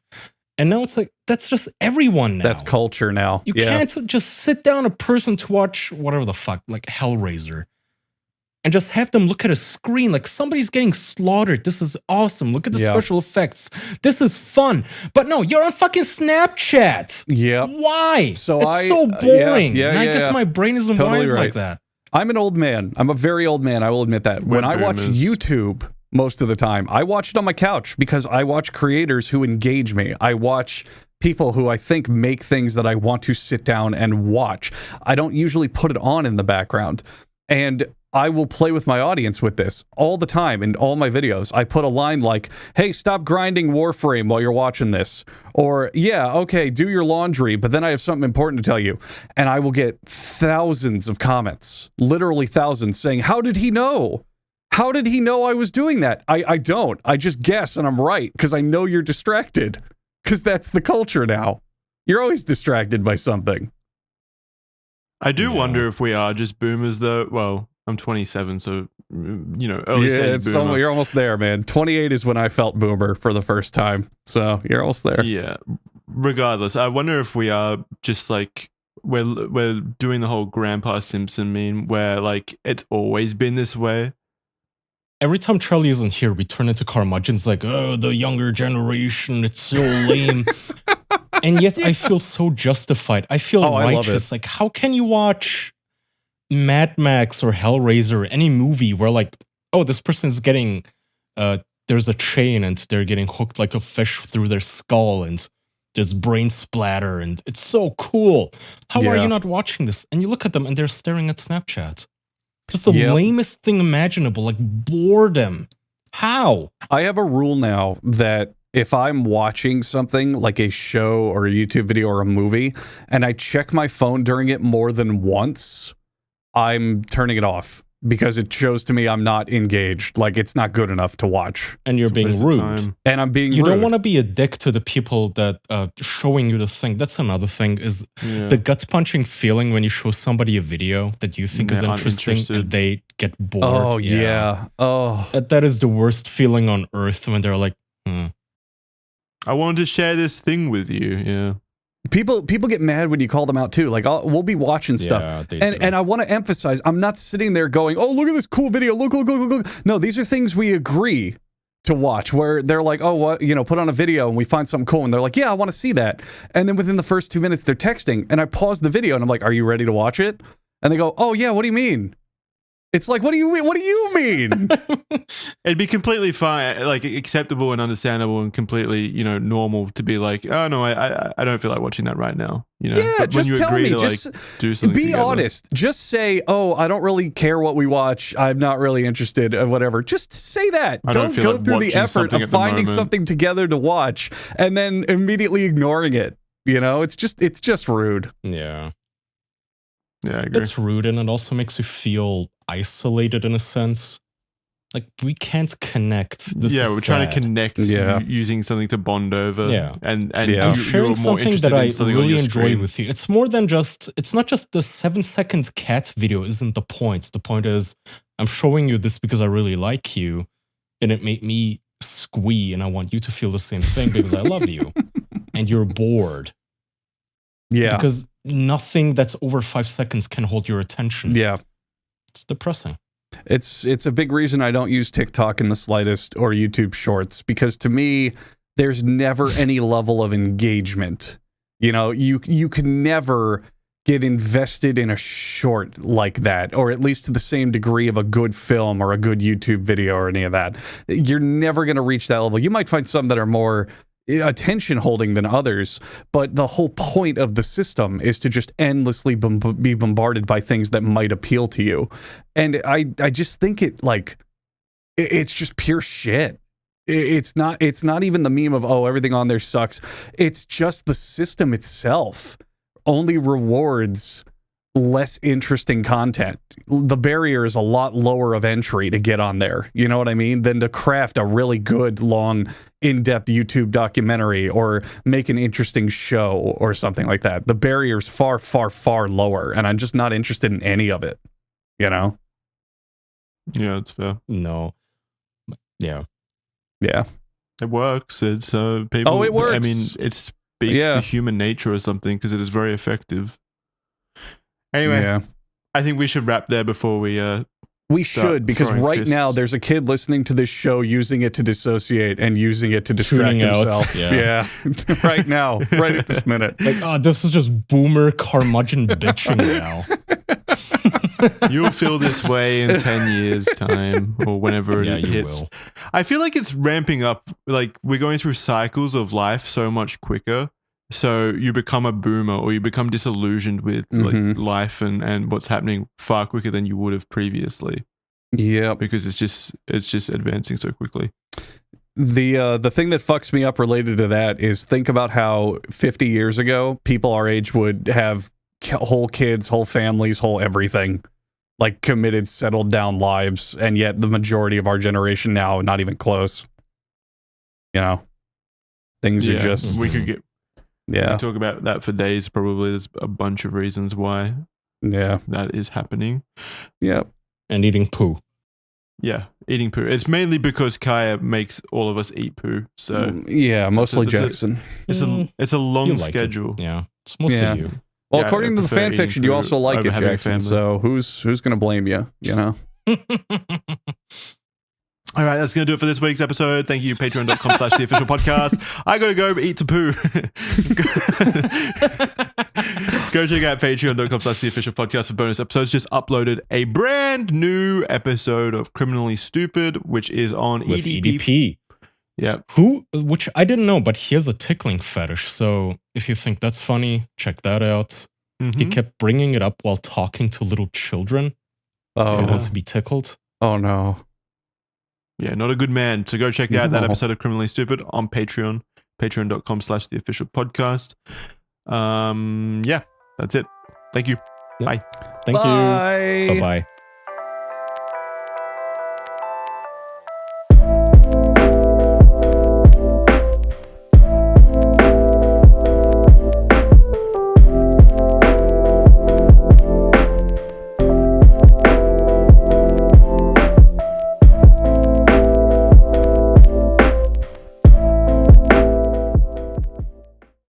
And now it's like, that's just everyone now. That's culture now. You can't just sit down a person to watch whatever the fuck, like Hellraiser, and just have them look at a screen like somebody's getting slaughtered. This is awesome. Look at the special effects. This is fun. But no, you're on fucking Snapchat. Yeah. Why? It's so boring. And I guess my brain isn't wired like that. I'm an old man. I'm a very old man. I will admit that. When I watch YouTube most of the time, I watch it on my couch because I watch creators who engage me. I watch people who I think make things that I want to sit down and watch. I don't usually put it on in the background. And I will play with my audience with this all the time in all my videos. I put a line like, hey, stop grinding Warframe while you're watching this. Or, yeah, okay, do your laundry, but then I have something important to tell you. And I will get thousands of comments, literally thousands, saying, how did he know? How did he know I was doing that? I don't. I just guess and I'm right because I know you're distracted. Because that's the culture now. You're always distracted by something. I do wonder if we are just boomers, though. Well, I'm 27, so, early stage boomer. You're almost there, man. 28 is when I felt boomer for the first time. So you're almost there. Yeah. regardless, I wonder if we are just like we're doing the whole Grandpa Simpson meme where like it's always been this way. Every time Charlie isn't here, we turn into curmudgeons like, oh, the younger generation, it's so lame. And yet I feel so justified. I feel I love righteous. Like, how can you watch Mad Max or Hellraiser or any movie where like, oh, this person's getting, there's a chain and they're getting hooked like a fish through their skull and there's brain splatter and it's so cool. How are you not watching this? And you look at them and they're staring at Snapchat. Just the lamest thing imaginable, like boredom. How? I have a rule now that if I'm watching something like a show or a YouTube video or a movie and I check my phone during it more than once, I'm turning it off because it shows to me I'm not engaged. Like it's not good enough to watch. And you're being rude. And I'm being rude. You don't want to be a dick to the people that showing you the thing. That's another thing is the gut punching feeling when you show somebody a video that you think is interesting and they get bored. Oh, yeah. Oh. That is the worst feeling on earth when they're like, I wanted to share this thing with you. Yeah. People get mad when you call them out too. Like we'll be watching stuff, and I want to emphasize, I'm not sitting there going, "Oh, look at this cool video! Look!" No, these are things we agree to watch. Where they're like, "Oh, what? Put on a video," and we find something cool, and they're like, "Yeah, I want to see that." And then within the first 2 minutes, they're texting, and I pause the video, and I'm like, "Are you ready to watch it?" And they go, "Oh yeah, what do you mean?" It's like, what do you mean? It'd be completely fine, like acceptable and understandable and completely, normal to be like, oh no, I don't feel like watching that right now. Yeah, but just when you tell agree me. to Just do something be together. honest. Just say, oh, I don't really care what we watch. I'm not really interested or whatever. Just say that. Don't go through the effort of finding something together to watch and then immediately ignoring it. It's just rude. Yeah. Yeah, I agree. It's rude and it also makes you feel isolated in a sense. Like we can't connect. We're trying to connect using something to bond over. Yeah. And I'm sharing something that I really enjoy with you. It's more than it's not just the 7-second cat video isn't the point. The point is I'm showing you this because I really like you and it made me squee and I want you to feel the same thing because I love you. And you're bored. Yeah. Because nothing that's over 5 seconds can hold your attention. Yeah. It's depressing. It's a big reason I don't use TikTok in the slightest or YouTube Shorts because to me, there's never any level of engagement. You can never get invested in a short like that, or at least to the same degree of a good film or a good YouTube video or any of that. You're never going to reach that level. You might find some that are more attention holding than others, but the whole point of the system is to just endlessly be bombarded by things that might appeal to you. And I just think it's just pure shit. It's not even the meme of, oh, everything on there sucks. It's just the system itself only rewards less interesting content. The barrier is a lot lower of entry to get on there, you know what I mean, than to craft a really good, long, in-depth YouTube documentary or make an interesting show or something like that. The barrier is far, far, far lower, and I'm just not interested in any of it, Yeah, that's fair. No. Yeah. Yeah. It works. It's people. Oh, it works. I mean, it speaks to human nature or something because it is very effective. Anyway, I think we should wrap there before we should, because right now there's a kid listening to this show using it to dissociate and using it to distract himself. Yeah. Right now, right at this minute. Like, this is just boomer curmudgeon bitching now. You'll feel this way in 10 years' time or whenever it hits. Will. I feel like it's ramping up. Like we're going through cycles of life so much quicker. So you become a boomer or you become disillusioned with like life and what's happening far quicker than you would have previously. Yeah, because it's just advancing so quickly. The thing that fucks me up related to that is think about how 50 years ago people our age would have whole kids, whole families, whole everything, like committed, settled down lives, and yet the majority of our generation now not even close. Things are just we could get. Yeah. We talk about that for days, probably. There's a bunch of reasons why that is happening. Yep. And eating poo. Yeah, eating poo. It's mainly because Kaya makes all of us eat poo. So Yeah, mostly it's a- Jackson. it's a long You like it. schedule. Yeah, it's mostly Yeah. you. Well, Yeah, according I to the prefer fan eating fiction, you poo also like over it, having a Jackson. family. So who's going to blame you? You know. All right, that's going to do it for this week's episode. Thank you, patreon.com/the official podcast. I got to go eat some poo. Go check out patreon.com/the official podcast for bonus episodes. Just uploaded a brand new episode of Criminally Stupid, which is on With EDP. EDP. Yeah. Which I didn't know, but he has a tickling fetish. So if you think that's funny, check that out. He Mhm. kept bringing it up while talking to little children who Oh, want to be tickled. oh no. Yeah, not a good man. So go check out that No. episode of Criminally Stupid on Patreon, patreon.com/the official podcast. Yeah, that's it. Thank you. Thank you. Bye. Bye-bye.